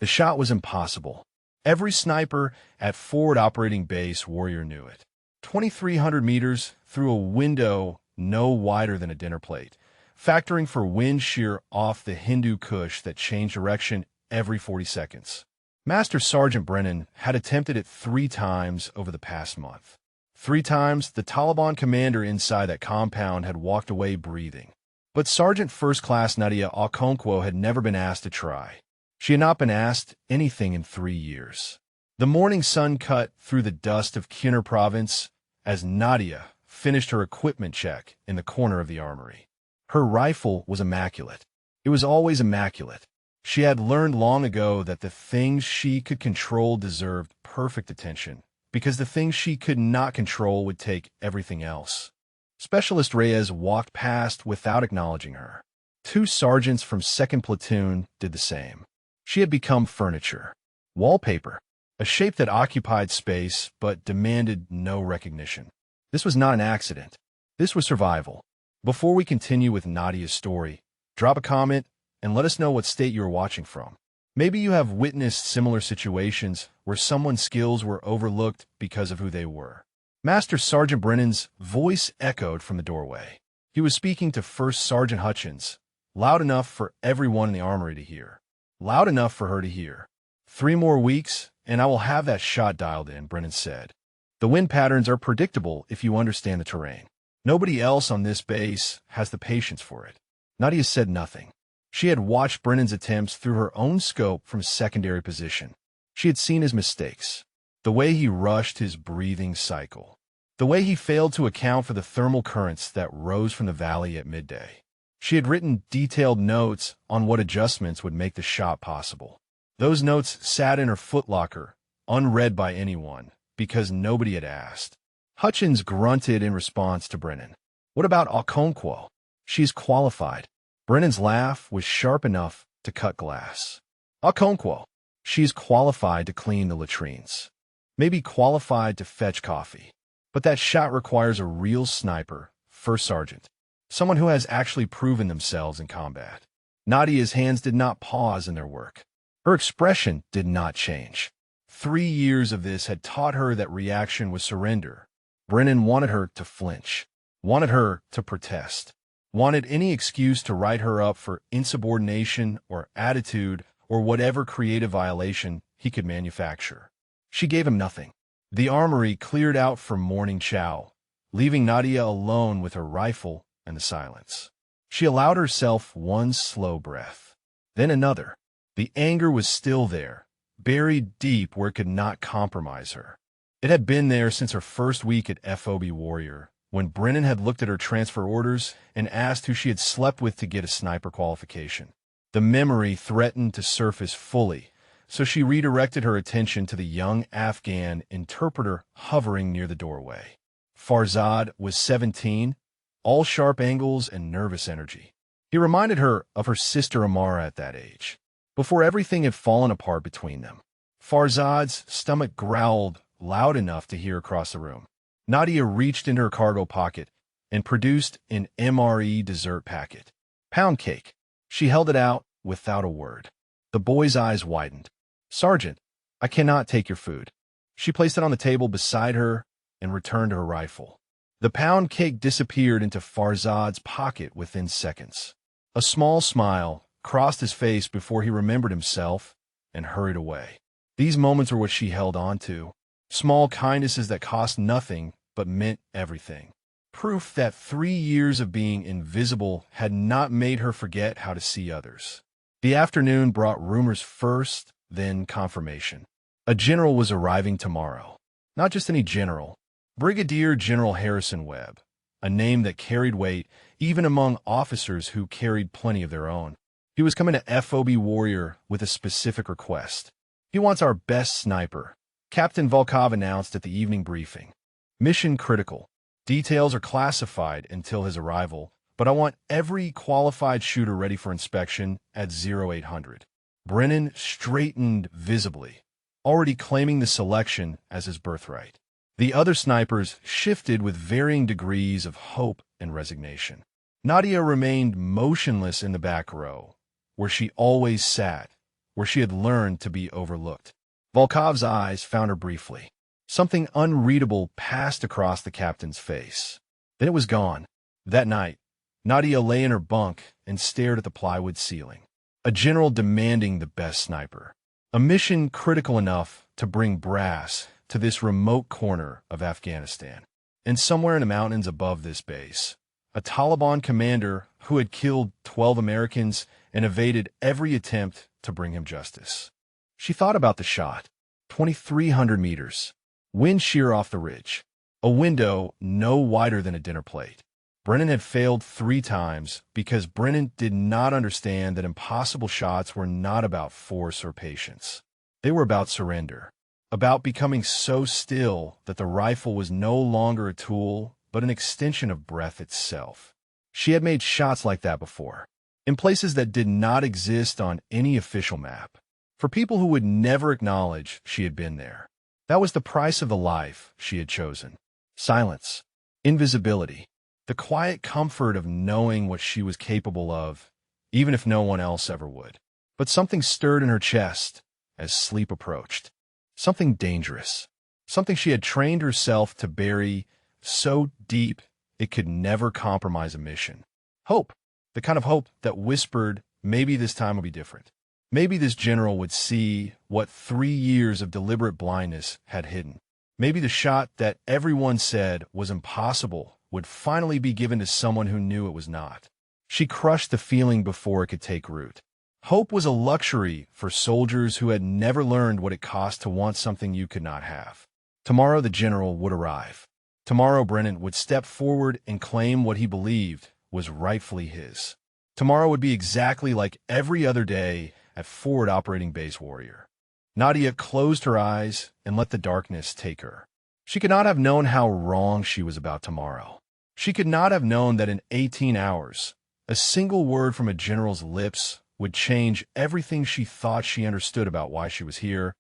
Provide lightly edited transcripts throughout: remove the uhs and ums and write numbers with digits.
The shot was impossible. Every sniper at Forward Operating Base Warrior knew it. 2,300 meters through a window no wider than a dinner plate, factoring for wind shear off the Hindu Kush that changed direction every 40 seconds. Master Sergeant Brennan had attempted it 3 times over the past month. 3 times, the Taliban commander inside that compound had walked away breathing. But Sergeant First Class Nadia Okonkwo had never been asked to try. She had not been asked anything in 3 years. The morning sun cut through the dust of Khyber province as Nadia finished her equipment check in the corner of the armory. Her rifle was immaculate. It was always immaculate. She had learned long ago that the things she could control deserved perfect attention, because the things she could not control would take everything else. Specialist Reyes walked past without acknowledging her. 2 sergeants from 2nd Platoon did the same. She had become furniture, wallpaper, a shape that occupied space but demanded no recognition. This was not an accident. This was survival. Before we continue with Nadia's story, drop a comment and let us know what state you are watching from. Maybe you have witnessed similar situations where someone's skills were overlooked because of who they were. Master Sergeant Brennan's voice echoed from the doorway. He was speaking to First Sergeant Hutchins, loud enough for everyone in the armory to hear. Loud enough for her to hear. 3 more weeks, and I will have that shot dialed in, Brennan said. The wind patterns are predictable if you understand the terrain. Nobody else on this base has the patience for it. Nadia said nothing. She had watched Brennan's attempts through her own scope from secondary position. She had seen his mistakes. The way he rushed his breathing cycle. The way he failed to account for the thermal currents that rose from the valley at midday. She had written detailed notes on what adjustments would make the shot possible. Those notes sat in her footlocker, unread by anyone, because nobody had asked. Hutchins grunted in response to Brennan. What about Okonkwo? She's qualified. Brennan's laugh was sharp enough to cut glass. Okonkwo. She's qualified to clean the latrines. Maybe qualified to fetch coffee. But that shot requires a real sniper, First Sergeant. Someone who has actually proven themselves in combat. Nadia's hands did not pause in their work. Her expression did not change. 3 years of this had taught her that reaction was surrender. Brennan wanted her to flinch, wanted her to protest, wanted any excuse to write her up for insubordination or attitude or whatever creative violation he could manufacture. She gave him nothing. The armory cleared out for morning chow, leaving Nadia alone with her rifle and the silence. She allowed herself one slow breath, then another. The anger was still there, buried deep where it could not compromise her. It had been there since her first week at FOB Warrior, when Brennan had looked at her transfer orders and asked who she had slept with to get a sniper qualification. The memory threatened to surface fully, so she redirected her attention to the young Afghan interpreter hovering near the doorway. Farzad was 17, all sharp angles and nervous energy. He reminded her of her sister Amara at that age, before everything had fallen apart between them. Farzad's stomach growled loud enough to hear across the room. Nadia reached into her cargo pocket and produced an MRE dessert packet. Pound cake. She held it out without a word. The boy's eyes widened. Sergeant, I cannot take your food. She placed it on the table beside her and returned to her rifle. The pound cake disappeared into Farzad's pocket within seconds. A small smile crossed his face before he remembered himself and hurried away. These moments were what she held on to. Small kindnesses that cost nothing but meant everything. Proof that 3 years of being invisible had not made her forget how to see others. The afternoon brought rumors first, then confirmation. A general was arriving tomorrow. Not just any general. Brigadier General Harrison Webb, a name that carried weight even among officers who carried plenty of their own. He was coming to FOB Warrior with a specific request. He wants our best sniper, Captain Volkov announced at the evening briefing. Mission critical. Details are classified until his arrival, but I want every qualified shooter ready for inspection at 0800. Brennan straightened visibly, already claiming the selection as his birthright. The other snipers shifted with varying degrees of hope and resignation. Nadia remained motionless in the back row, where she always sat, where she had learned to be overlooked. Volkov's eyes found her briefly. Something unreadable passed across the captain's face. Then it was gone. That night, Nadia lay in her bunk and stared at the plywood ceiling. A general demanding the best sniper. A mission critical enough to bring brass to this remote corner of Afghanistan. And somewhere in the mountains above this base, a Taliban commander who had killed 12 Americans and evaded every attempt to bring him justice. She thought about the shot. 2,300 meters. Wind sheer off the ridge. A window no wider than a dinner plate. Brennan had failed 3 times because Brennan did not understand that impossible shots were not about force or patience. They were about surrender. About becoming so still that the rifle was no longer a tool, but an extension of breath itself. She had made shots like that before, in places that did not exist on any official map, for people who would never acknowledge she had been there. That was the price of the life she had chosen. Silence, invisibility, the quiet comfort of knowing what she was capable of, even if no one else ever would. But something stirred in her chest as sleep approached. Something dangerous. Something she had trained herself to bury so deep it could never compromise a mission. Hope. The kind of hope that whispered, maybe this time will be different. Maybe this general would see what 3 years of deliberate blindness had hidden. Maybe the shot that everyone said was impossible would finally be given to someone who knew it was not. She crushed the feeling before it could take root. Hope was a luxury for soldiers who had never learned what it cost to want something you could not have. Tomorrow the general would arrive. Tomorrow Brennan would step forward and claim what he believed was rightfully his. Tomorrow would be exactly like every other day at Forward Operating Base Warrior. Nadia closed her eyes and let the darkness take her. She could not have known how wrong she was about tomorrow. She could not have known that in 18 hours, a single word from a general's lips would change everything she thought she understood about why she was here,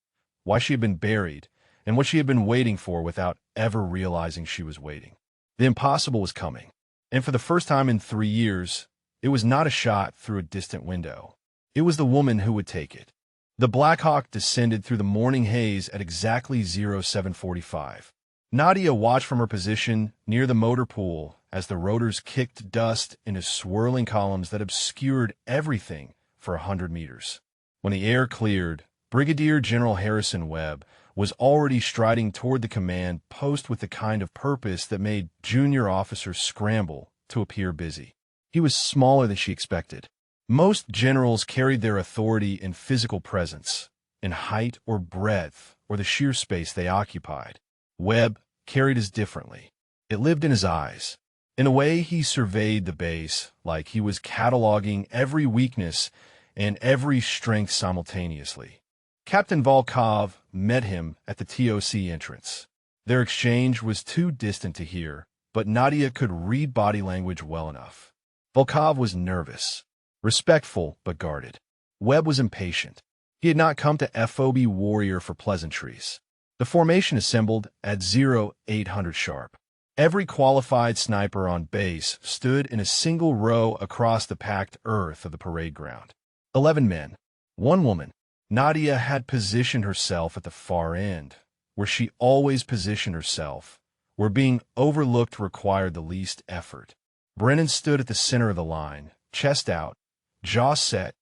why she had been buried, and what she had been waiting for without ever realizing she was waiting. The impossible was coming, and for the first time in 3 years, it was not a shot through a distant window. It was the woman who would take it. The Black Hawk descended through the morning haze at exactly 0745. Nadia watched from her position near the motor pool as the rotors kicked dust into swirling columns that obscured everything for 100 meters. When the air cleared, Brigadier General Harrison Webb was already striding toward the command post with the kind of purpose that made junior officers scramble to appear busy. He was smaller than she expected. Most generals carried their authority in physical presence, in height or breadth, or the sheer space they occupied. Webb carried his differently. It lived in his eyes. In a way, he surveyed the base like he was cataloging every weakness and every strength simultaneously. Captain Volkov met him at the TOC entrance. Their exchange was too distant to hear, but Nadia could read body language well enough. Volkov was nervous, respectful but guarded. Webb was impatient. He had not come to FOB Warrior for pleasantries. The formation assembled at 0800 sharp. Every qualified sniper on base stood in a single row across the packed earth of the parade ground. 11 men, 1 woman. Nadia had positioned herself at the far end, where she always positioned herself, where being overlooked required the least effort. Brennan stood at the center of the line, chest out, jaw set,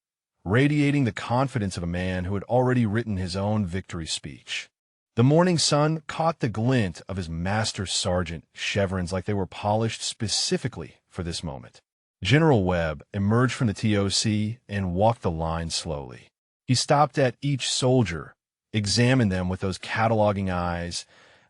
radiating the confidence of a man who had already written his own victory speech. The morning sun caught the glint of his master sergeant chevrons like they were polished specifically for this moment. General Webb emerged from the TOC and walked the line slowly. He stopped at each soldier, examined them with those cataloging eyes,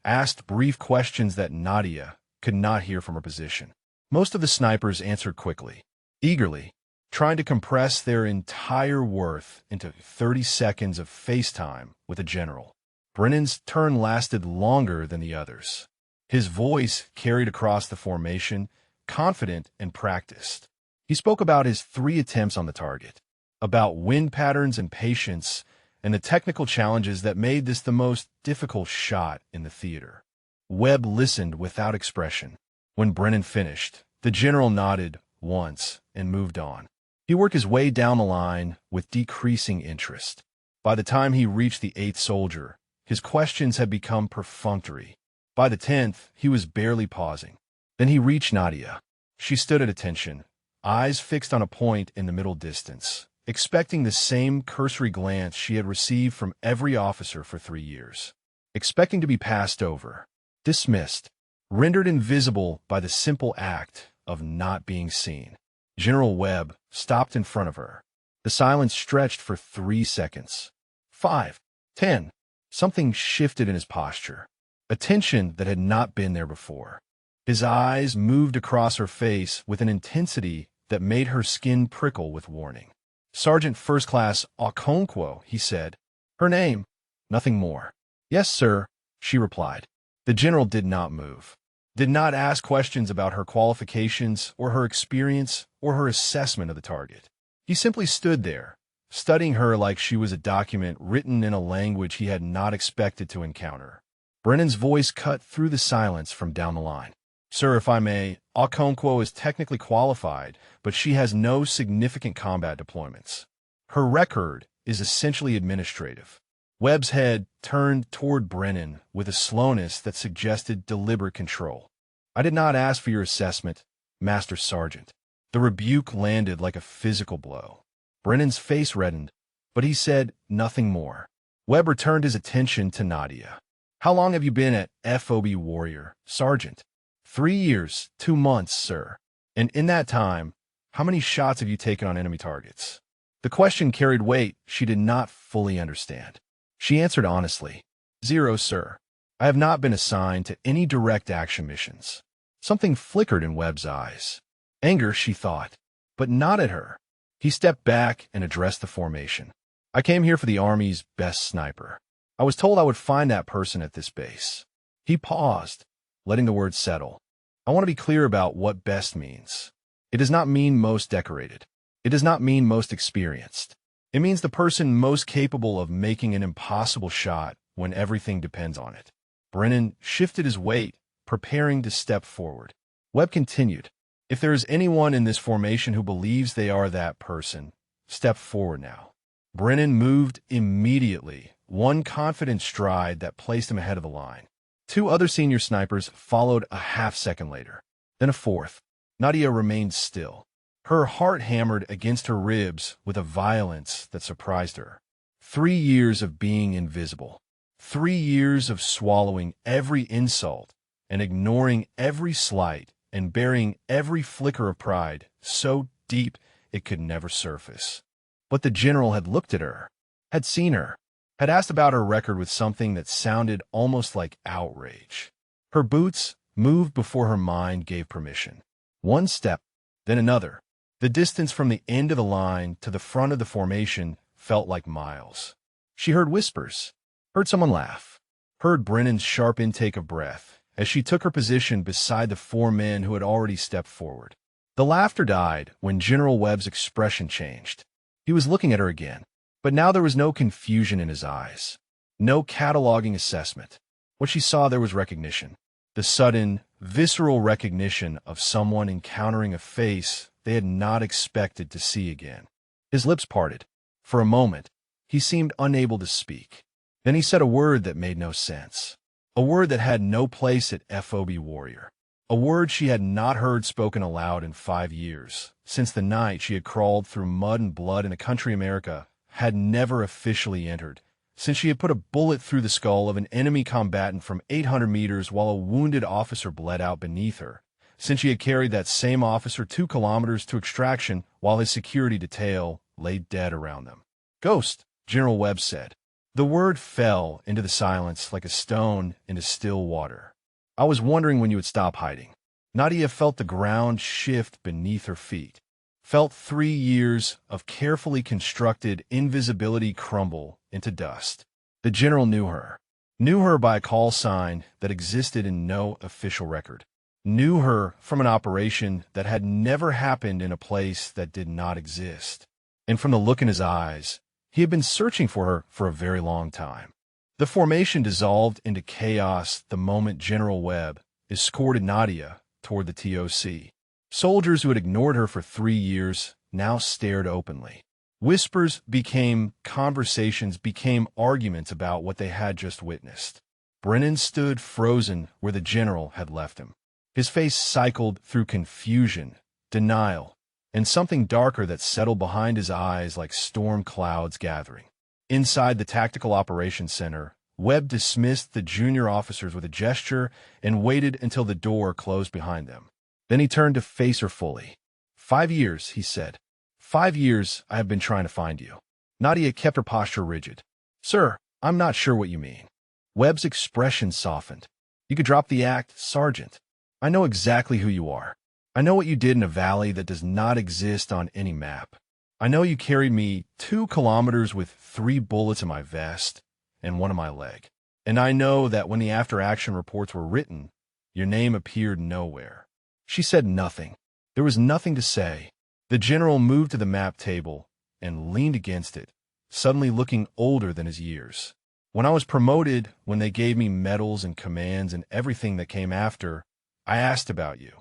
asked brief questions that Nadia could not hear from her position. Most of the snipers answered quickly, eagerly, trying to compress their entire worth into 30 seconds of face time with a general. Brennan's turn lasted longer than the others. His voice carried across the formation, confident and practiced. He spoke about his 3 attempts on the target, about wind patterns and patience, and the technical challenges that made this the most difficult shot in the theater. Webb listened without expression. When Brennan finished, the general nodded once and moved on. He worked his way down the line with decreasing interest. By the time he reached the 8th soldier, his questions had become perfunctory. By the 10th, he was barely pausing. Then he reached Nadia. She stood at attention, eyes fixed on a point in the middle distance, expecting the same cursory glance she had received from every officer for 3 years. Expecting to be passed over, dismissed, rendered invisible by the simple act of not being seen. General Webb stopped in front of her. The silence stretched for 3 seconds. 5, 10. Something shifted in his posture, a tension that had not been there before. His eyes moved across her face with an intensity that made her skin prickle with warning. "Sergeant First Class Okonkwo," he said. "Her name?" "Nothing more." "Yes, sir," she replied. The general did not move, did not ask questions about her qualifications or her experience or her assessment of the target. He simply stood there, studying her like she was a document written in a language he had not expected to encounter. Brennan's voice cut through the silence from down the line. "Sir, if I may, Okonkwo is technically qualified, but she has no significant combat deployments. Her record is essentially administrative." Webb's head turned toward Brennan with a slowness that suggested deliberate control. "I did not ask for your assessment, Master Sergeant." The rebuke landed like a physical blow. Brennan's face reddened, but he said nothing more. Webb returned his attention to Nadia. "How long have you been at FOB Warrior, Sergeant?" 3 years, 2 months, sir. "And in that time, how many shots have you taken on enemy targets?" The question carried weight she did not fully understand. She answered honestly, "0, sir. I have not been assigned to any direct action missions." Something flickered in Webb's eyes. Anger, she thought, but not at her. He stepped back and addressed the formation. "I came here for the Army's best sniper. I was told I would find that person at this base." He paused, letting the words settle. "I want to be clear about what best means. It does not mean most decorated. It does not mean most experienced. It means the person most capable of making an impossible shot when everything depends on it." Brennan shifted his weight, preparing to step forward. Webb continued, "If there is anyone in this formation who believes they are that person, step forward now." Brennan moved immediately, one confident stride that placed him ahead of the line. 2 other senior snipers followed a half-second later, then a 4th. Nadia remained still. Her heart hammered against her ribs with a violence that surprised her. 3 years of being invisible. 3 years of swallowing every insult and ignoring every slight and burying every flicker of pride so deep it could never surface. But the general had looked at her, had seen her, had asked about her record with something that sounded almost like outrage. Her boots moved before her mind gave permission. 1 step, then another. The distance from the end of the line to the front of the formation felt like miles. She heard whispers, heard someone laugh, heard Brennan's sharp intake of breath as she took her position beside the 4 men who had already stepped forward. The laughter died when General Webb's expression changed. He was looking at her again, but now there was no confusion in his eyes, no cataloging assessment. What she saw there was recognition, the sudden, visceral recognition of someone encountering a face they had not expected to see again. His lips parted. For a moment, he seemed unable to speak. Then he said a word that made no sense, a word that had no place at FOB Warrior, a word she had not heard spoken aloud in 5 years, since the night she had crawled through mud and blood in a country America had never officially entered, since she had put a bullet through the skull of an enemy combatant from 800 meters while a wounded officer bled out beneath her, since she had carried that same officer 2 kilometers to extraction while his security detail lay dead around them. "Ghost," General Webb said. The word fell into the silence like a stone into still water. "I was wondering when you would stop hiding." Nadia felt the ground shift beneath her feet, felt 3 years of carefully constructed invisibility crumble into dust. The general knew her by a call sign that existed in no official record. Knew her from an operation that had never happened in a place that did not exist. And from the look in his eyes, he had been searching for her for a very long time. The formation dissolved into chaos the moment General Webb escorted Nadia toward the TOC. Soldiers who had ignored her for 3 years now stared openly. Whispers became conversations, became arguments about what they had just witnessed. Brennan stood frozen where the general had left him. His face cycled through confusion, denial, and something darker that settled behind his eyes like storm clouds gathering. Inside the Tactical Operations Center, Webb dismissed the junior officers with a gesture and waited until the door closed behind them. Then he turned to face her fully. 5 years, he said. 5 years I have been trying to find you. Nadia kept her posture rigid. Sir, I'm not sure what you mean. Webb's expression softened. You could drop the act, Sergeant. I know exactly who you are. I know what you did in a valley that does not exist on any map. I know you carried me 2 kilometers with 3 bullets in my vest and 1 in my leg. And I know that when the after-action reports were written, your name appeared nowhere. She said nothing. There was nothing to say. The general moved to the map table and leaned against it, suddenly looking older than his years. When I was promoted, when they gave me medals and commands and everything that came after, I asked about you.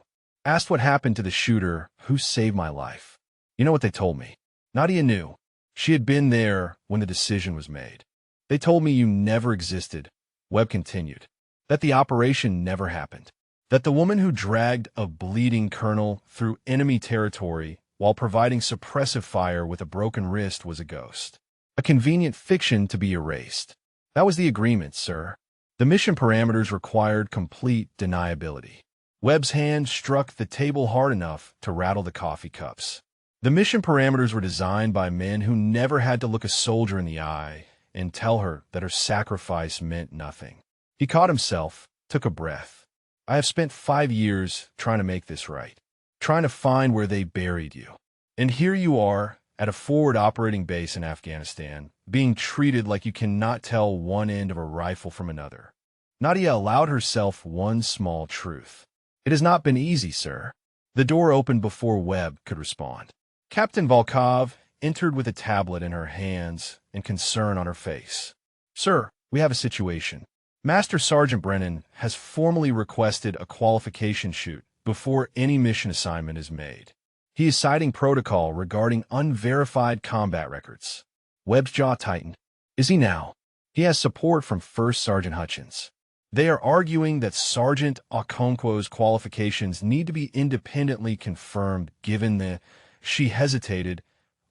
Asked what happened to the shooter who saved my life. You know what they told me? Nadia knew. She had been there when the decision was made. They told me you never existed, Webb continued. That the operation never happened. That the woman who dragged a bleeding colonel through enemy territory while providing suppressive fire with a broken wrist was a ghost. A convenient fiction to be erased. That was the agreement, sir. The mission parameters required complete deniability. Webb's hand struck the table hard enough to rattle the coffee cups. The mission parameters were designed by men who never had to look a soldier in the eye and tell her that her sacrifice meant nothing. He caught himself, took a breath. I have spent 5 years trying to make this right, trying to find where they buried you. And here you are, at a forward operating base in Afghanistan, being treated like you cannot tell one end of a rifle from another. Nadia allowed herself one small truth. It has not been easy, sir. The door opened before Webb could respond. Captain Volkov entered with a tablet in her hands and concern on her face. Sir, we have a situation. Master Sergeant Brennan has formally requested a qualification shoot before any mission assignment is made. He is citing protocol regarding unverified combat records. Webb's jaw tightened. Is he now? He has support from First Sergeant Hutchins. They are arguing that Sergeant Okonkwo's qualifications need to be independently confirmed given the, she hesitated,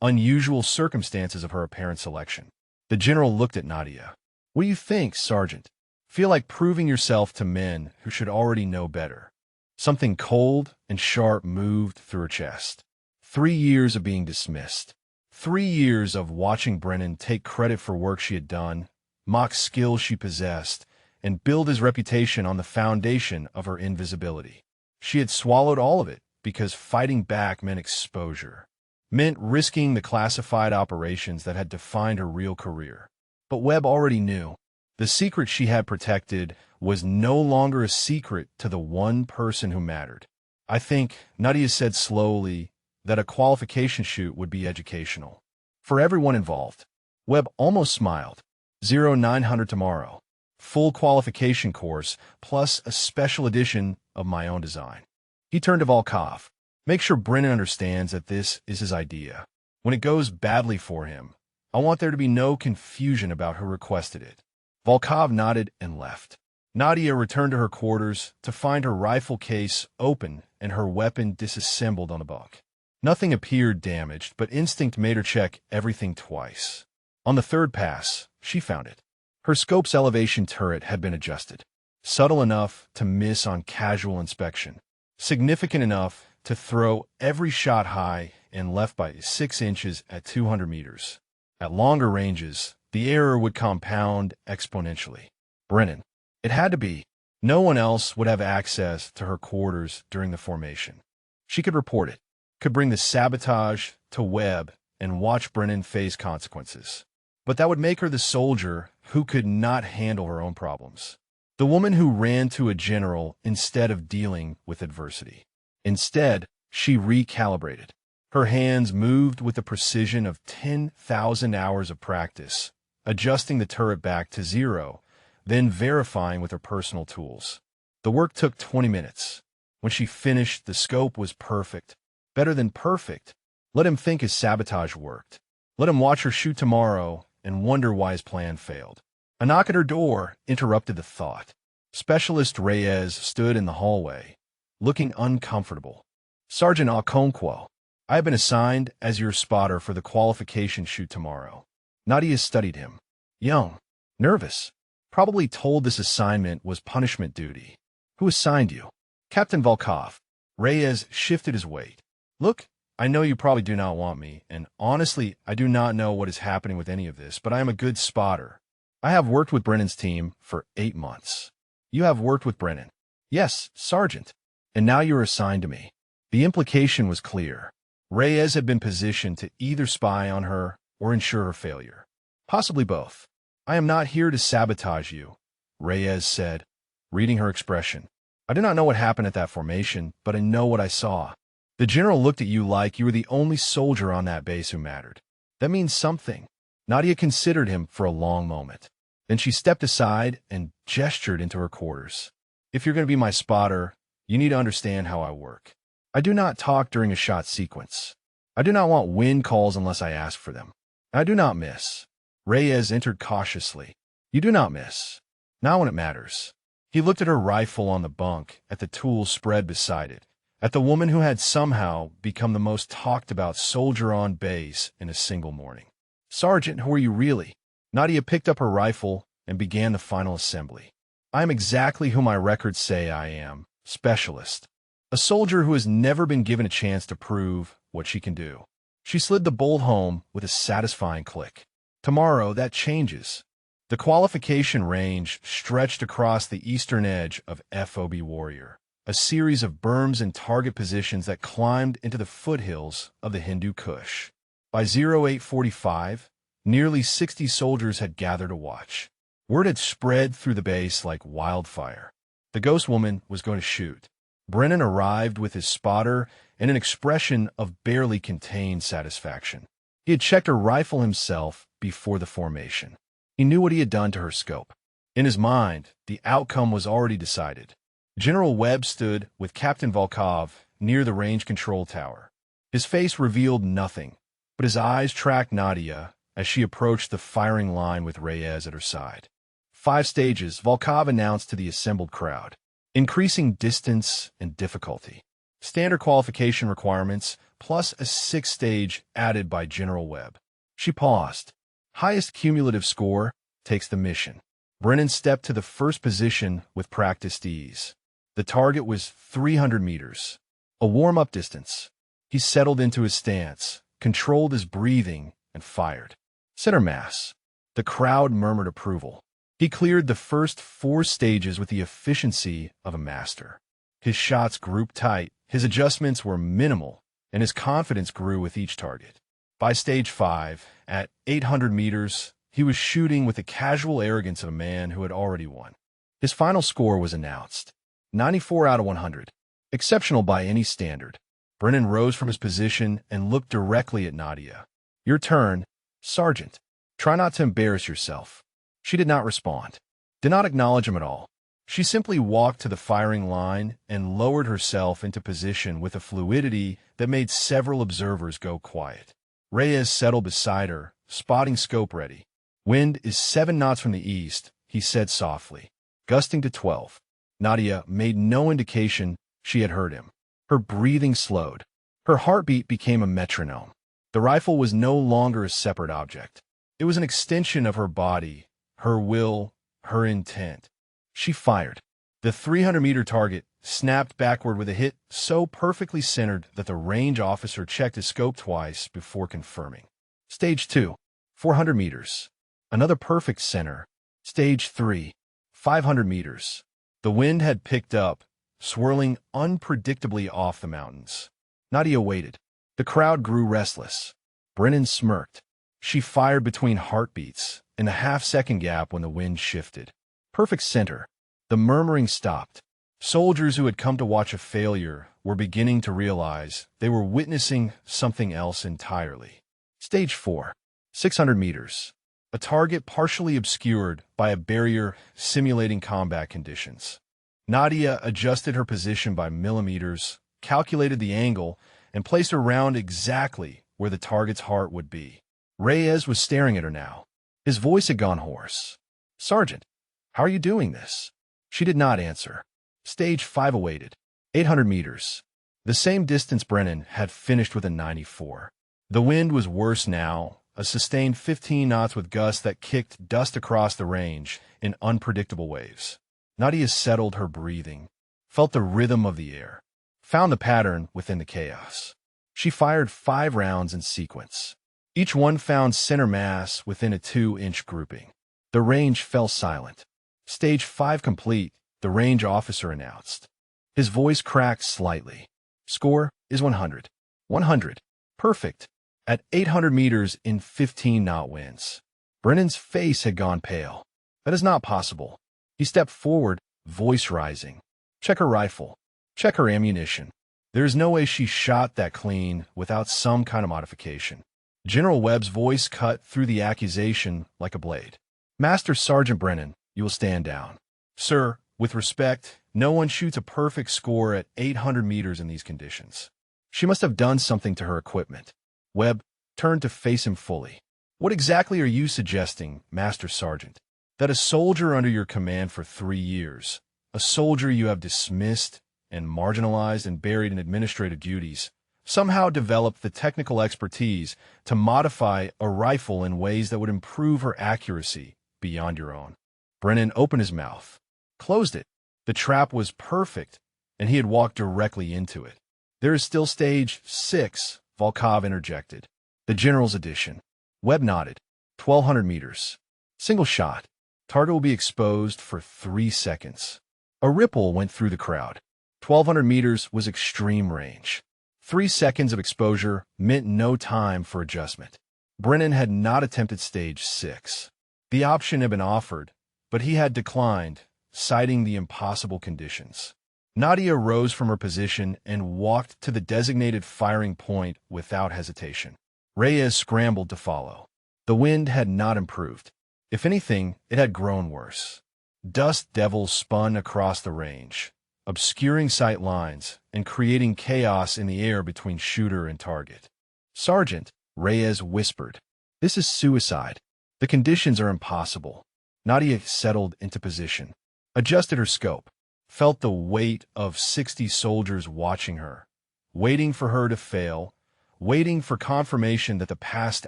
unusual circumstances of her apparent selection. The general looked at Nadia. What do you think, Sergeant? Feel like proving yourself to men who should already know better. Something cold and sharp moved through her chest. 3 years of being dismissed. 3 years of watching Brennan take credit for work she had done, mock skills she possessed, and build his reputation on the foundation of her invisibility. She had swallowed all of it because fighting back meant exposure, meant risking the classified operations that had defined her real career. But Webb already knew. The secret she had protected was no longer a secret to the one person who mattered. I think, Nadia said slowly, that a qualification shoot would be educational. For everyone involved. Webb almost smiled. 0900 tomorrow. Full qualification course, plus a special edition of my own design. He turned to Volkov. Make sure Brennan understands that this is his idea. When it goes badly for him, I want there to be no confusion about who requested it. Volkov nodded and left. Nadia returned to her quarters to find her rifle case open and her weapon disassembled on the bunk. Nothing appeared damaged, but instinct made her check everything twice. On the third pass, she found it. Her scope's elevation turret had been adjusted, subtle enough to miss on casual inspection, significant enough to throw every shot high and left by 6 inches at 200 meters. At longer ranges, the error would compound exponentially. Brennan. It had to be. No one else would have access to her quarters during the formation. She could report it, could bring the sabotage to Webb and watch Brennan face consequences. But that would make her the soldier who could not handle her own problems. The woman who ran to a general instead of dealing with adversity. Instead, she recalibrated. Her hands moved with the precision of 10,000 hours of practice, adjusting the turret back to 0, then verifying with her personal tools. The work took 20 minutes. When she finished, the scope was perfect. Better than perfect. Let him think his sabotage worked. Let him watch her shoot tomorrow and wonder why his plan failed. A knock at her door interrupted the thought. Specialist Reyes stood in the hallway, looking uncomfortable. Sergeant Okonkwo, I have been assigned as your spotter for the qualification shoot tomorrow. Nadia studied him. Young, nervous, probably told this assignment was punishment duty. Who assigned you? Captain Volkov. Reyes shifted his weight. Look, I know you probably do not want me, and honestly, I do not know what is happening with any of this, but I am a good spotter. I have worked with Brennan's team for 8 months. You have worked with Brennan. Yes, Sergeant. And now you are assigned to me. The implication was clear. Reyes had been positioned to either spy on her or ensure her failure. Possibly both. I am not here to sabotage you, Reyes said, reading her expression. I do not know what happened at that formation, but I know what I saw. The general looked at you like you were the only soldier on that base who mattered. That means something. Nadia considered him for a long moment. Then she stepped aside and gestured into her quarters. If you're going to be my spotter, you need to understand how I work. I do not talk during a shot sequence. I do not want wind calls unless I ask for them. I do not miss. Reyes entered cautiously. You do not miss. Not when it matters. He looked at her rifle on the bunk, at the tools spread beside it, at the woman who had somehow become the most talked-about soldier on base in a single morning. Sergeant, who are you really? Nadia picked up her rifle and began the final assembly. I am exactly who my records say I am, specialist. A soldier who has never been given a chance to prove what she can do. She slid the bolt home with a satisfying click. Tomorrow, that changes. The qualification range stretched across the eastern edge of FOB Warrior, a series of berms and target positions that climbed into the foothills of the Hindu Kush. By 0845, nearly 60 soldiers had gathered to watch. Word had spread through the base like wildfire. The ghost woman was going to shoot. Brennan arrived with his spotter and an expression of barely contained satisfaction. He had checked her rifle himself before the formation. He knew what he had done to her scope. In his mind, the outcome was already decided. General Webb stood with Captain Volkov near the range control tower. His face revealed nothing, but his eyes tracked Nadia as she approached the firing line with Reyes at her side. 5 stages, Volkov announced to the assembled crowd. Increasing distance and difficulty. Standard qualification requirements, plus a 6th stage added by General Webb. She paused. Highest cumulative score takes the mission. Brennan stepped to the first position with practiced ease. The target was 300 meters, a warm-up distance. He settled into his stance, controlled his breathing, and fired. Center mass. The crowd murmured approval. He cleared the first 4 stages with the efficiency of a master. His shots grouped tight, his adjustments were minimal, and his confidence grew with each target. By stage 5, at 800 meters, he was shooting with the casual arrogance of a man who had already won. His final score was announced. 94 out of 100. Exceptional by any standard. Brennan rose from his position and looked directly at Nadia. Your turn, Sergeant. Try not to embarrass yourself. She did not respond. Did not acknowledge him at all. She simply walked to the firing line and lowered herself into position with a fluidity that made several observers go quiet. Reyes settled beside her, spotting scope ready. Wind is 7 knots from the east, he said softly, gusting to 12. Nadia made no indication she had heard him. Her breathing slowed. Her heartbeat became a metronome. The rifle was no longer a separate object. It was an extension of her body, her will, her intent. She fired. The 300-meter target snapped backward with a hit so perfectly centered that the range officer checked his scope twice before confirming. Stage 2, 400 meters. Another perfect center. Stage 3, 500 meters. The wind had picked up, swirling unpredictably off the mountains. Nadia waited. The crowd grew restless. Brennan smirked. She fired between heartbeats, in a half-second gap when the wind shifted. Perfect center. The murmuring stopped. Soldiers who had come to watch a failure were beginning to realize they were witnessing something else entirely. Stage 4, 600 meters. A target partially obscured by a barrier simulating combat conditions. Nadia adjusted her position by millimeters, calculated the angle, and placed her round exactly where the target's heart would be. Reyes was staring at her now. His voice had gone hoarse. "Sergeant, how are you doing this?" She did not answer. Stage 5 awaited. 800 meters. The same distance Brennan had finished with a 94. The wind was worse now, a sustained 15 knots with gusts that kicked dust across the range in unpredictable waves. Nadia settled her breathing, felt the rhythm of the air, found the pattern within the chaos. She fired 5 rounds in sequence. Each one found center mass within a 2-inch grouping. The range fell silent. Stage 5 complete, the range officer announced. His voice cracked slightly. Score is 100. 100. Perfect. At 800 meters in 15-knot winds. Brennan's face had gone pale. That is not possible. He stepped forward, voice rising. Check her rifle. Check her ammunition. There is no way she shot that clean without some kind of modification. General Webb's voice cut through the accusation like a blade. Master Sergeant Brennan, you will stand down. Sir, with respect, no one shoots a perfect score at 800 meters in these conditions. She must have done something to her equipment. Webb turned to face him fully. What exactly are you suggesting, Master Sergeant? That a soldier under your command for 3 years, a soldier you have dismissed and marginalized and buried in administrative duties, somehow developed the technical expertise to modify a rifle in ways that would improve her accuracy beyond your own? Brennan opened his mouth, closed it. The trap was perfect, and he had walked directly into it. There is still stage 6, Volkov interjected. The general's edition. Webb nodded. 1,200 meters. Single shot. Target will be exposed for 3 seconds. A ripple went through the crowd. 1,200 meters was extreme range. 3 seconds of exposure meant no time for adjustment. Brennan had not attempted stage 6. The option had been offered, but he had declined, citing the impossible conditions. Nadia rose from her position and walked to the designated firing point without hesitation. Reyes scrambled to follow. The wind had not improved. If anything, it had grown worse. Dust devils spun across the range, obscuring sight lines and creating chaos in the air between shooter and target. Sergeant, Reyes whispered, this is suicide. The conditions are impossible. Nadia settled into position, adjusted her scope, felt the weight of 60 soldiers watching her, waiting for her to fail, waiting for confirmation that the past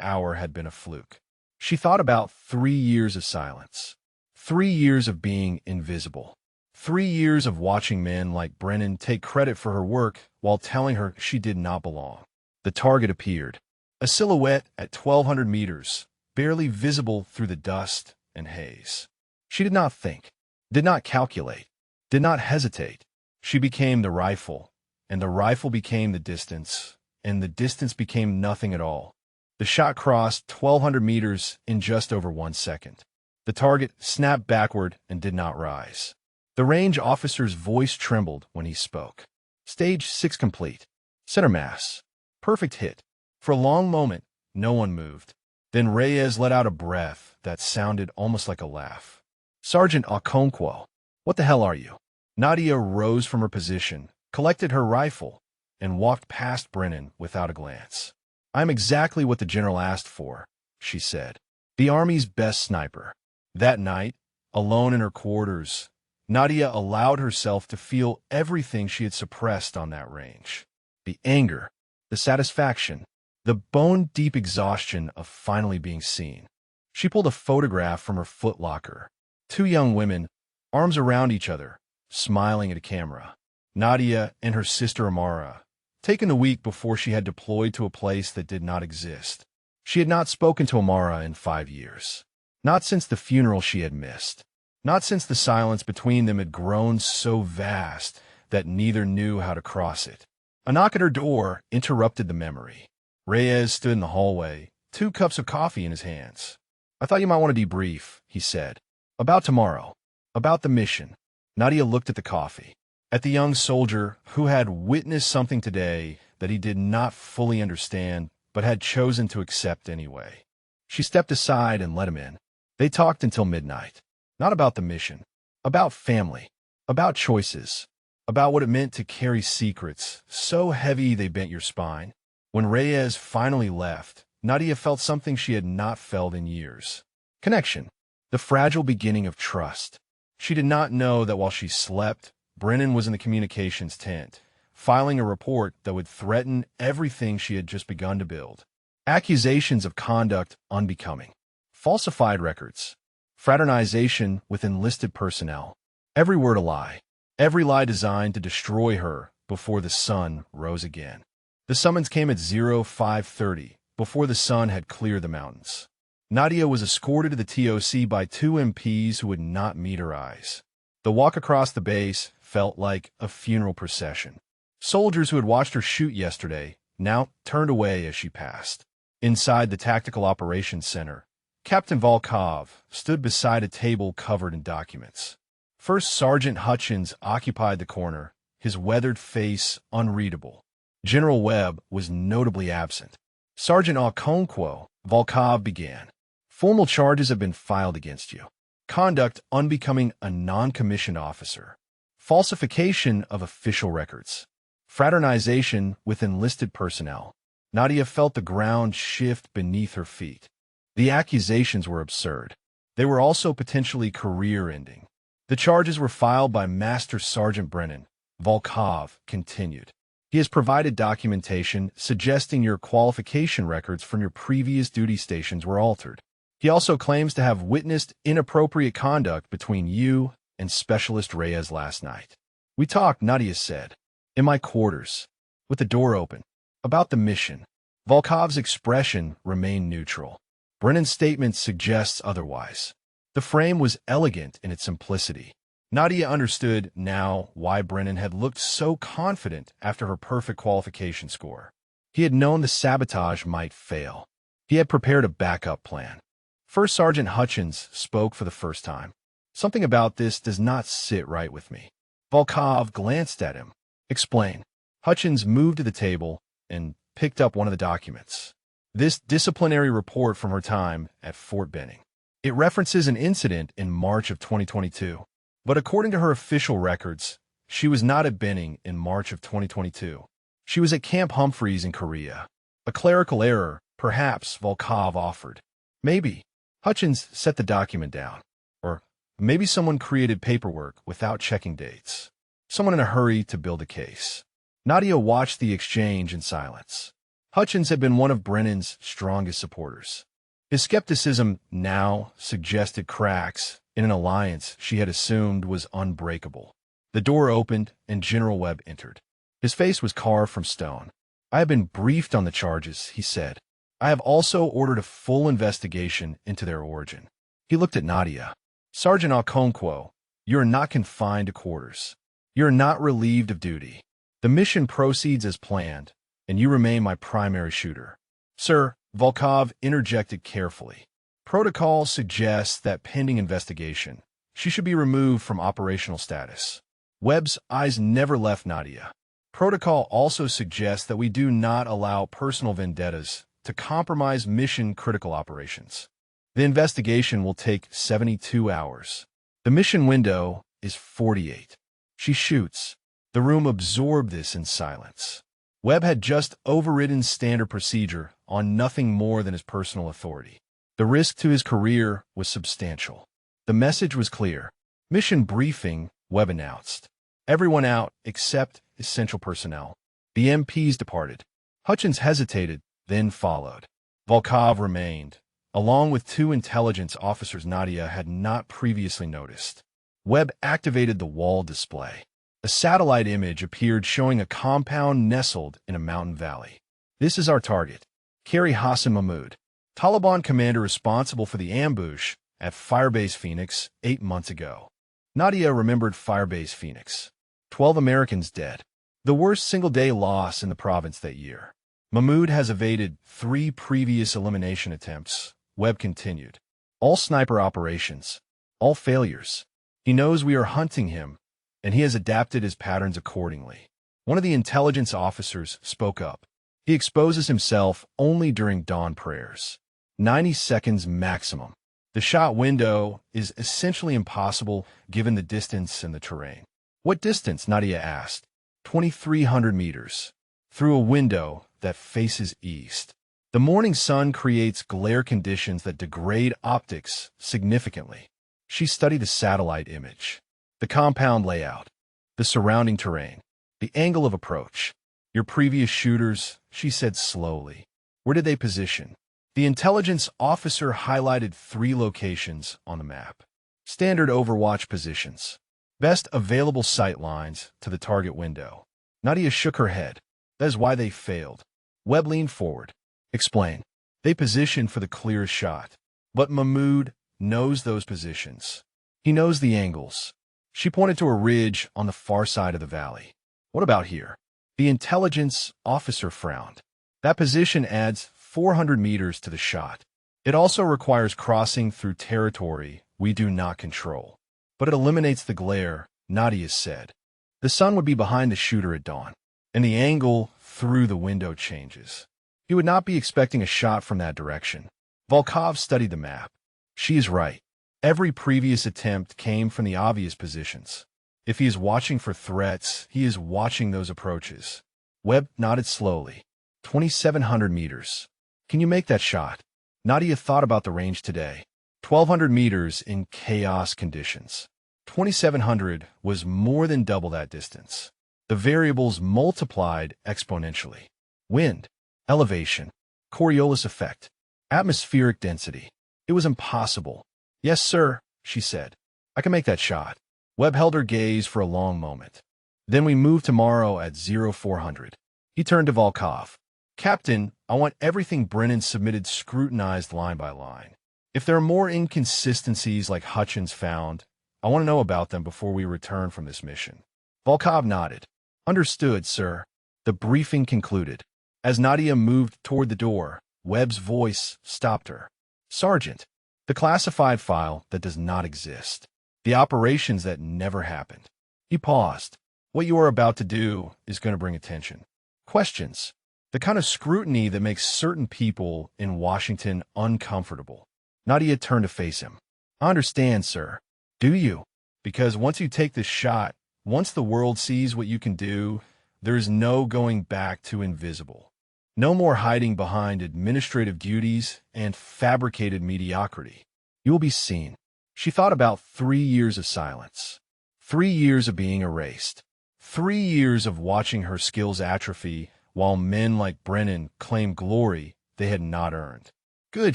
hour had been a fluke. She thought about 3 years of silence, 3 years of being invisible, 3 years of watching men like Brennan take credit for her work while telling her she did not belong. The target appeared, a silhouette at 1,200 meters, barely visible through the dust and haze. She did not think, did not calculate, did not hesitate. She became the rifle, and the rifle became the distance, and the distance became nothing at all. The shot crossed 1,200 meters in just over 1 second. The target snapped backward and did not rise. The range officer's voice trembled when he spoke. Stage 6 complete. Center mass. Perfect hit. For a long moment, no one moved. Then Reyes let out a breath that sounded almost like a laugh. Sergeant Okonkwo, what the hell are you? Nadia rose from her position, collected her rifle, and walked past Brennan without a glance. I'm exactly what the general asked for, she said. The Army's best sniper. That night, alone in her quarters, Nadia allowed herself to feel everything she had suppressed on that range. The anger, the satisfaction, the bone-deep exhaustion of finally being seen. She pulled a photograph from her footlocker. 2 young women, arms around each other, smiling at a camera. Nadia and her sister Amara, taken the week before she had deployed to a place that did not exist. She had not spoken to Amara in 5 years. Not since the funeral she had missed. Not since the silence between them had grown so vast that neither knew how to cross it. A knock at her door interrupted the memory. Reyes stood in the hallway, 2 cups of coffee in his hands. I thought you might want to debrief, he said. About tomorrow. About the mission. Nadia looked at the coffee. At the young soldier who had witnessed something today that he did not fully understand, but had chosen to accept anyway. She stepped aside and let him in. They talked until midnight. Not about the mission. About family. About choices. About what it meant to carry secrets so heavy they bent your spine. When Reyes finally left, Nadia felt something she had not felt in years. Connection. The fragile beginning of trust. She did not know that while she slept, Brennan was in the communications tent, filing a report that would threaten everything she had just begun to build. Accusations of conduct unbecoming. Falsified records. Fraternization with enlisted personnel. Every word a lie. Every lie designed to destroy her before the sun rose again. The summons came at 05:30, before the sun had cleared the mountains. Nadia was escorted to the TOC by two MPs who would not meet her eyes. The walk across the base felt like a funeral procession. Soldiers who had watched her shoot yesterday now turned away as she passed. Inside the Tactical Operations Center, Captain Volkov stood beside a table covered in documents. First Sergeant Hutchins occupied the corner, his weathered face unreadable. General Webb was notably absent. Sergeant Okonkwo, Volkov began. Formal charges have been filed against you. Conduct unbecoming a non-commissioned officer. Falsification of official records. Fraternization with enlisted personnel. Nadia felt the ground shift beneath her feet. The accusations were absurd. They were also potentially career-ending. The charges were filed by Master Sergeant Brennan. Volkov continued. He has provided documentation suggesting your qualification records from your previous duty stations were altered. He also claims to have witnessed inappropriate conduct between you and Specialist Reyes last night. We talked, Nadia said, in my quarters, with the door open, about the mission. Volkov's expression remained neutral. Brennan's statement suggests otherwise. The frame was elegant in its simplicity. Nadia understood now why Brennan had looked so confident after her perfect qualification score. He had known the sabotage might fail. He had prepared a backup plan. First Sergeant Hutchins spoke for the first time. Something about this does not sit right with me. Volkov glanced at him. Explain. Hutchins moved to the table and picked up one of the documents. This disciplinary report from her time at Fort Benning. It references an incident in March of 2022. But according to her official records, she was not at Benning in March of 2022. She was at Camp Humphreys in Korea. A clerical error, perhaps, Volkov offered. Maybe. Hutchins set the document down. Or maybe someone created paperwork without checking dates. Someone in a hurry to build a case. Nadia watched the exchange in silence. Hutchins had been one of Brennan's strongest supporters. His skepticism now suggested cracks in an alliance she had assumed was unbreakable. The door opened and General Webb entered. His face was carved from stone. I have been briefed on the charges, he said. I have also ordered a full investigation into their origin. He looked at Nadia. Sergeant Okonkwo, you are not confined to quarters. You are not relieved of duty. The mission proceeds as planned, and you remain my primary shooter. Sir, Volkov interjected carefully. Protocol suggests that pending investigation, she should be removed from operational status. Webb's eyes never left Nadia. Protocol also suggests that we do not allow personal vendettas to compromise mission-critical operations. The investigation will take 72 hours. The mission window is 48. She shoots. The room absorbed this in silence. Webb had just overridden standard procedure on nothing more than his personal authority. The risk to his career was substantial. The message was clear. Mission briefing, Webb announced. Everyone out except essential personnel. The MPs departed. Hutchins hesitated, then followed. Volkov remained, along with two intelligence officers Nadia had not previously noticed. Webb activated the wall display. A satellite image appeared showing a compound nestled in a mountain valley. This is our target. Kari Hassan Mahmoud, Taliban commander responsible for the ambush at Firebase Phoenix 8 months ago. Nadia remembered Firebase Phoenix. 12 Americans dead. The worst single-day loss in the province that year. Mahmoud has evaded 3 previous elimination attempts, Webb continued. All sniper operations. All failures. He knows we are hunting him, and he has adapted his patterns accordingly. One of the intelligence officers spoke up. He exposes himself only during dawn prayers. 90 seconds maximum. The shot window is essentially impossible given the distance and the terrain. What distance? Nadia asked. 2,300 meters. Through a window that faces east. The morning sun creates glare conditions that degrade optics significantly. She studied the satellite image, the compound layout, the surrounding terrain, the angle of approach. Your previous shooters, she said slowly. Where did they position? The intelligence officer highlighted 3 locations on the map. Standard Overwatch positions. Best available sight lines to the target window. Nadia shook her head. That is why they failed. Webb leaned forward. Explain. They positioned for the clearest shot. But Mahmoud knows those positions. He knows the angles. She pointed to a ridge on the far side of the valley. What about here? The intelligence officer frowned. That position adds 400 meters to the shot. It also requires crossing through territory we do not control. But it eliminates the glare, Nadia said. The sun would be behind the shooter at dawn, and the angle through the window changes. He would not be expecting a shot from that direction. Volkov studied the map. She is right. Every previous attempt came from the obvious positions. If he is watching for threats, he is watching those approaches. Webb nodded slowly. 2,700 meters. Can you make that shot? Nadia thought about the range today. 1,200 meters in chaos conditions. 2,700 was more than double that distance. The variables multiplied exponentially. Wind, elevation, Coriolis effect, atmospheric density. It was impossible. Yes, sir, she said. I can make that shot. Webb held her gaze for a long moment. Then we move tomorrow at 0400. He turned to Volkov. Captain, I want everything Brennan submitted scrutinized line by line. If there are more inconsistencies like Hutchins found, I want to know about them before we return from this mission. Volkov nodded. Understood, sir. The briefing concluded. As Nadia moved toward the door, Webb's voice stopped her. Sergeant, the classified file that does not exist. The operations that never happened. He paused. What you are about to do is going to bring attention. Questions. The kind of scrutiny that makes certain people in Washington uncomfortable. Nadia turned to face him. I understand, sir. Do you? Because once you take this shot, once the world sees what you can do, there is no going back to invisible. No more hiding behind administrative duties and fabricated mediocrity. You will be seen. She thought about 3 years of silence. 3 years of being erased. 3 years of watching her skills atrophy while men like Brennan claimed glory they had not earned. Good,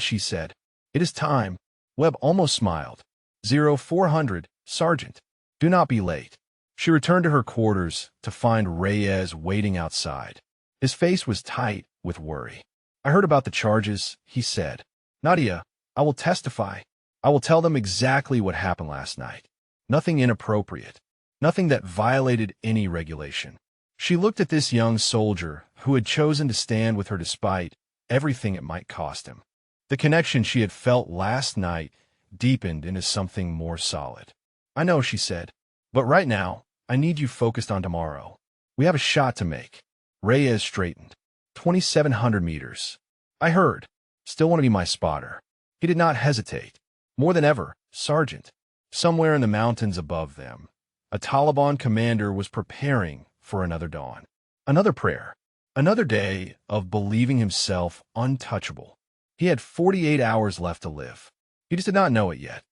she said. It is time. Webb almost smiled. 0400, Sergeant. Do not be late. She returned to her quarters to find Reyes waiting outside. His face was tight with worry. I heard about the charges, he said. Nadia, I will testify. I will tell them exactly what happened last night. Nothing inappropriate. Nothing that violated any regulation. She looked at this young soldier who had chosen to stand with her despite everything it might cost him. The connection she had felt last night deepened into something more solid. I know, she said, but right now, I need you focused on tomorrow. We have a shot to make. Reyes straightened. 2,700 meters. I heard. Still want to be my spotter. He did not hesitate. More than ever, Sergeant. Somewhere in the mountains above them, a Taliban commander was preparing for another dawn. Another prayer. Another day of believing himself untouchable. He had 48 hours left to live. He just did not know it yet.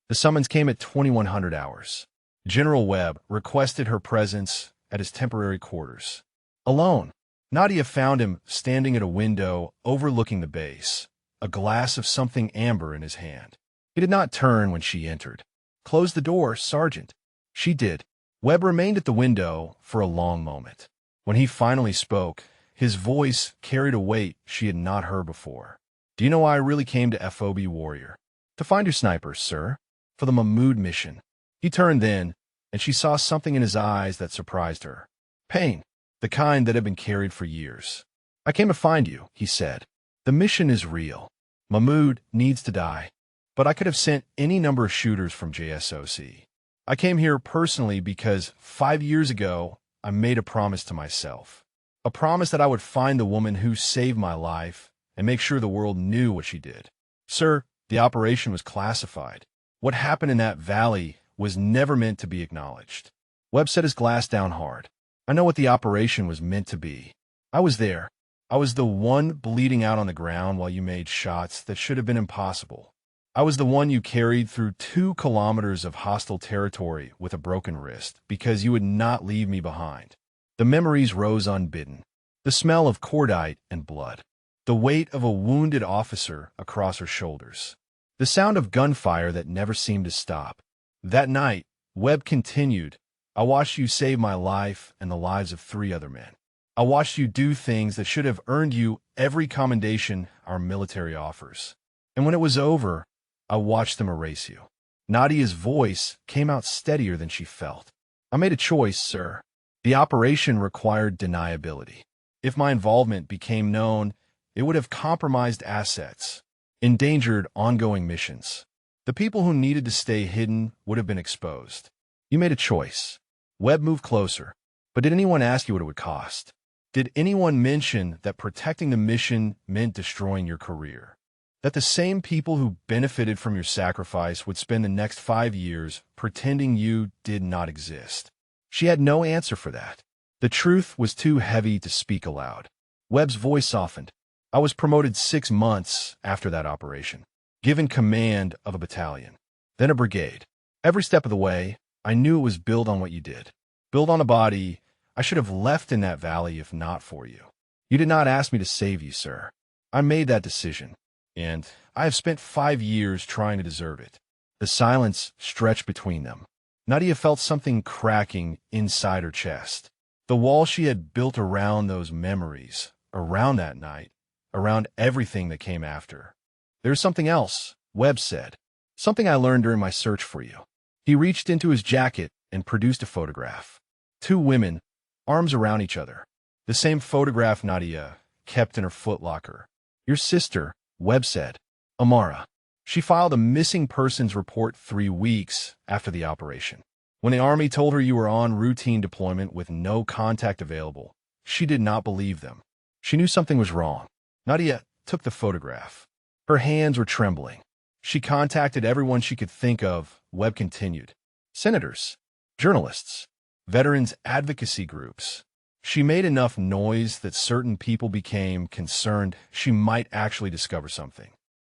The summons came at 2100 hours. General Webb requested her presence at his temporary quarters. Alone, Nadia found him standing at a window overlooking the base, a glass of something amber in his hand. He did not turn when she entered. Close the door, Sergeant. She did. Webb remained at the window for a long moment. When he finally spoke, his voice carried a weight she had not heard before. Do you know why I really came to FOB Warrior? To find your snipers, sir. For the Mahmoud mission. He turned then, and she saw something in his eyes that surprised her. Pain. The kind that had been carried for years. I came to find you, he said. The mission is real. Mahmoud needs to die. But I could have sent any number of shooters from JSOC. I came here personally because 5 years ago, I made a promise to myself. A promise that I would find the woman who saved my life and make sure the world knew what she did. Sir, the operation was classified. What happened in that valley was never meant to be acknowledged. Webb set his glass down hard. I know what the operation was meant to be. I was there. I was the one bleeding out on the ground while you made shots that should have been impossible. I was the one you carried through 2 kilometers of hostile territory with a broken wrist because you would not leave me behind. The memories rose unbidden. The smell of cordite and blood. The weight of a wounded officer across her shoulders. The sound of gunfire that never seemed to stop. That night, Webb continued, I watched you save my life and the lives of 3 other men. I watched you do things that should have earned you every commendation our military offers. And when it was over, I watched them erase you. Nadia's voice came out steadier than she felt. I made a choice, sir. The operation required deniability. If my involvement became known, it would have compromised assets, endangered ongoing missions. The people who needed to stay hidden would have been exposed. You made a choice. Webb moved closer. But did anyone ask you what it would cost? Did anyone mention that protecting the mission meant destroying your career? That the same people who benefited from your sacrifice would spend the next 5 years pretending you did not exist? She had no answer for that. The truth was too heavy to speak aloud. Webb's voice softened. I was promoted 6 months after that operation, given command of a battalion, then a brigade. Every step of the way, I knew it was built on what you did. Built on a body I should have left in that valley if not for you. You did not ask me to save you, sir. I made that decision, and I have spent 5 years trying to deserve it. The silence stretched between them. Nadia felt something cracking inside her chest. The wall she had built around those memories, around that night, around everything that came after. There's something else, Webb said. Something I learned during my search for you. He reached into his jacket and produced a photograph. 2 women, arms around each other. The same photograph Nadia kept in her footlocker. Your sister, Webb said. Amara. She filed a missing persons report 3 weeks after the operation. When the Army told her you were on routine deployment with no contact available, she did not believe them. She knew something was wrong. Nadia took the photograph. Her hands were trembling. She contacted everyone she could think of, Webb continued. Senators, journalists, veterans advocacy groups. She made enough noise that certain people became concerned she might actually discover something.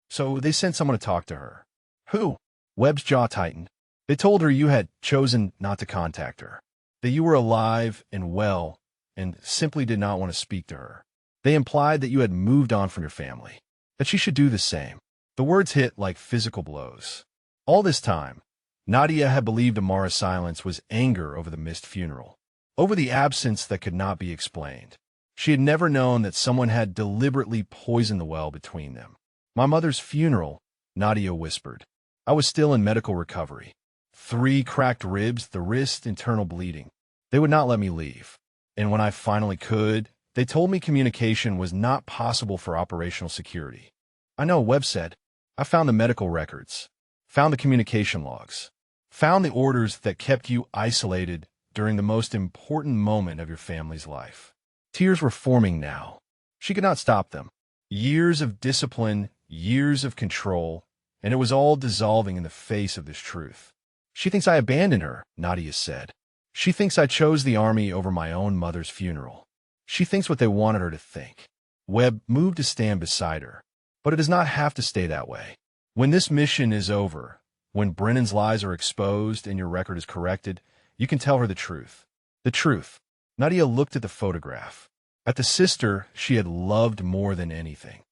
So they sent someone to talk to her. Who? Webb's jaw tightened. They told her you had chosen not to contact her, that you were alive and well and simply did not want to speak to her. They implied that you had moved on from your family, that she should do the same. The words hit like physical blows. All this time, Nadia had believed Amara's silence was anger over the missed funeral, over the absence that could not be explained. She had never known that someone had deliberately poisoned the well between them. My mother's funeral, Nadia whispered. I was still in medical recovery. 3 cracked ribs, the wrist, internal bleeding. They would not let me leave. And when I finally could, they told me communication was not possible for operational security. I know, Webb said. I found the medical records, found the communication logs, found the orders that kept you isolated during the most important moment of your family's life. Tears were forming now. She could not stop them. Years of discipline, years of control, and it was all dissolving in the face of this truth. She thinks I abandoned her, Nadia said. She thinks I chose the Army over my own mother's funeral. She thinks what they wanted her to think. Webb moved to stand beside her. But it does not have to stay that way. When this mission is over, when Brennan's lies are exposed and your record is corrected, you can tell her the truth. The truth. Nadia looked at the photograph, at the sister she had loved more than anything,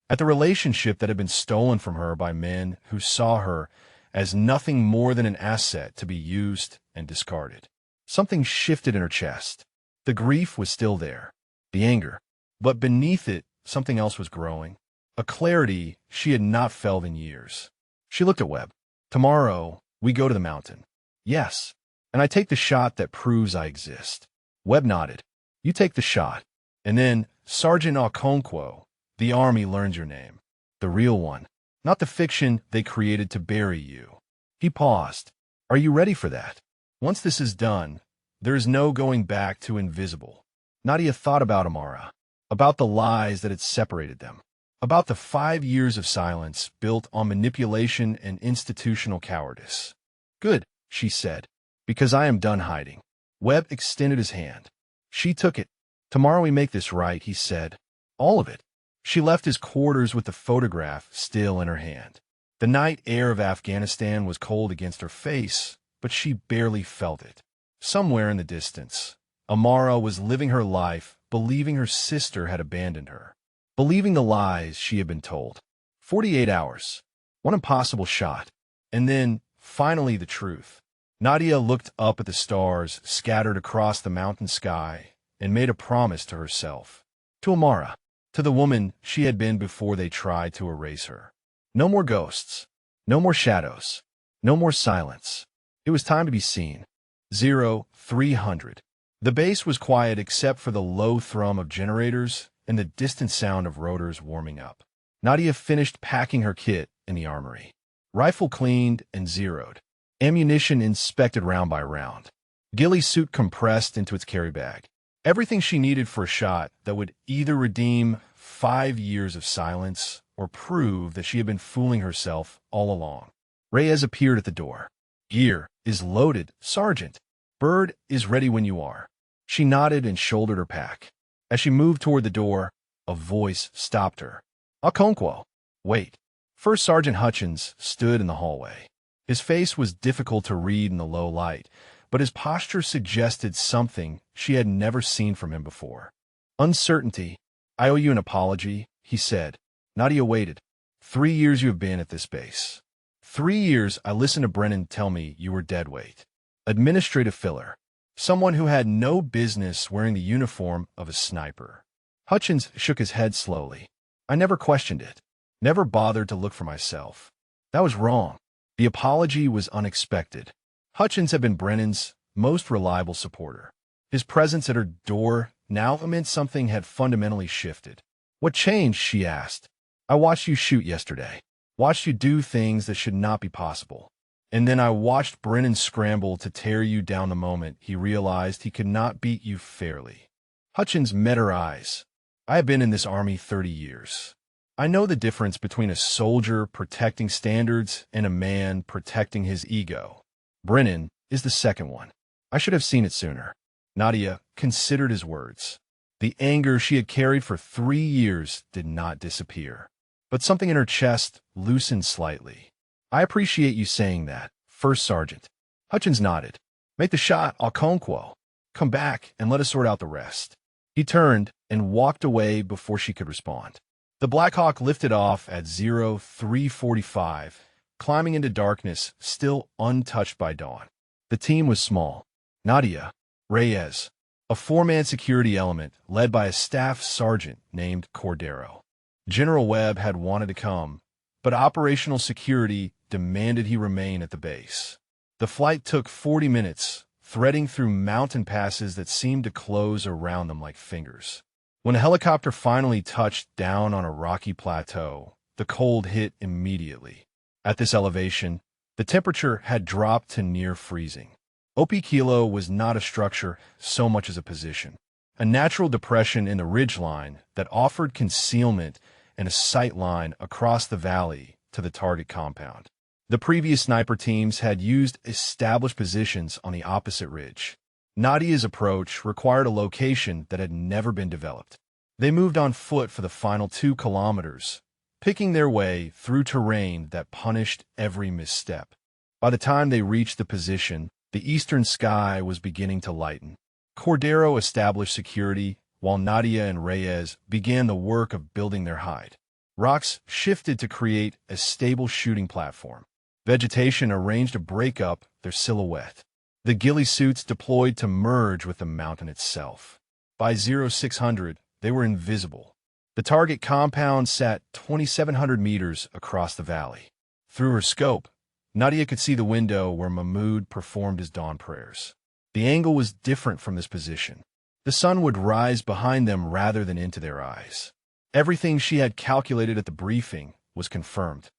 at the relationship that had been stolen from her by men who saw her as nothing more than an asset to be used and discarded. Something shifted in her chest. The grief was still there, the anger, but beneath it, something else was growing, a clarity she had not felt in years. She looked at Webb. Tomorrow, we go to the mountain. Yes, and I take the shot that proves I exist. Webb nodded. You take the shot, and then Sergeant Okonkwo, the Army learns your name, the real one, not the fiction they created to bury you. He paused. Are you ready for that? Once this is done, there is no going back to invisible. Nadia thought about Amara, about the lies that had separated them, about the 5 years of silence built on manipulation and institutional cowardice. Good, she said, because I am done hiding. Webb extended his hand. She took it. Tomorrow we make this right, he said. All of it. She left his quarters with the photograph still in her hand. The night air of Afghanistan was cold against her face, but she barely felt it. Somewhere in the distance, Amara was living her life, believing her sister had abandoned her, believing the lies she had been told. 48 hours. One impossible shot. And then, finally, the truth. Nadia looked up at the stars scattered across the mountain sky and made a promise to herself. To Amara. To the woman she had been before they tried to erase her. No more ghosts. No more shadows. No more silence. It was time to be seen. 0300. The base was quiet except for the low thrum of generators and the distant sound of rotors warming up. Nadia finished packing her kit in the armory. Rifle cleaned and zeroed. Ammunition inspected round by round. Ghillie suit compressed into its carry bag. Everything she needed for a shot that would either redeem 5 years of silence or prove that she had been fooling herself all along. Reyes appeared at the door. Gear is loaded, Sergeant. Bird is ready when you are. She nodded and shouldered her pack. As she moved toward the door, a voice stopped her. Okonkwo. Wait. First Sergeant Hutchins stood in the hallway. His face was difficult to read in the low light, but his posture suggested something she had never seen from him before. Uncertainty. I owe you an apology, he said. Nadia waited. 3 years you have been at this base. 3 years I listened to Brennan tell me you were deadweight. Administrative filler. Someone who had no business wearing the uniform of a sniper. Hutchins shook his head slowly. I never questioned it. Never bothered to look for myself. That was wrong. The apology was unexpected. Hutchins had been Brennan's most reliable supporter. His presence at her door now meant something had fundamentally shifted. What changed, she asked. I watched you shoot yesterday. Watched you do things that should not be possible. And then I watched Brennan scramble to tear you down the moment he realized he could not beat you fairly. Hutchins met her eyes. I have been in this army 30 years. I know the difference between a soldier protecting standards and a man protecting his ego. Brennan is the second one. I should have seen it sooner. Nadia considered his words. The anger she had carried for 3 years did not disappear, but something in her chest loosened slightly. I appreciate you saying that, First Sergeant. Hutchins nodded. Make the shot, Okonkwo. Come back and let us sort out the rest. He turned and walked away before she could respond. The Black Hawk lifted off at 0345, climbing into darkness, still untouched by dawn. The team was small. Nadia, Reyes, a 4-man security element led by a staff sergeant named Cordero. General Webb had wanted to come, but operational security demanded he remain at the base. The flight took 40 minutes, threading through mountain passes that seemed to close around them like fingers. When the helicopter finally touched down on a rocky plateau, the cold hit immediately. At this elevation, the temperature had dropped to near freezing. OP Kilo was not a structure so much as a position, a natural depression in the ridgeline that offered concealment and a sight line across the valley to the target compound. The previous sniper teams had used established positions on the opposite ridge. Nadia's approach required a location that had never been developed. They moved on foot for the final 2 kilometers, picking their way through terrain that punished every misstep. By the time they reached the position, the eastern sky was beginning to lighten. Cordero established security, while Nadia and Reyes began the work of building their hide. Rocks shifted to create a stable shooting platform. Vegetation arranged to break up their silhouette. The ghillie suits deployed to merge with the mountain itself. By 0600, they were invisible. The target compound sat 2,700 meters across the valley. Through her scope, Nadia could see the window where Mahmoud performed his dawn prayers. The angle was different from this position. The sun would rise behind them rather than into their eyes. Everything she had calculated at the briefing was confirmed.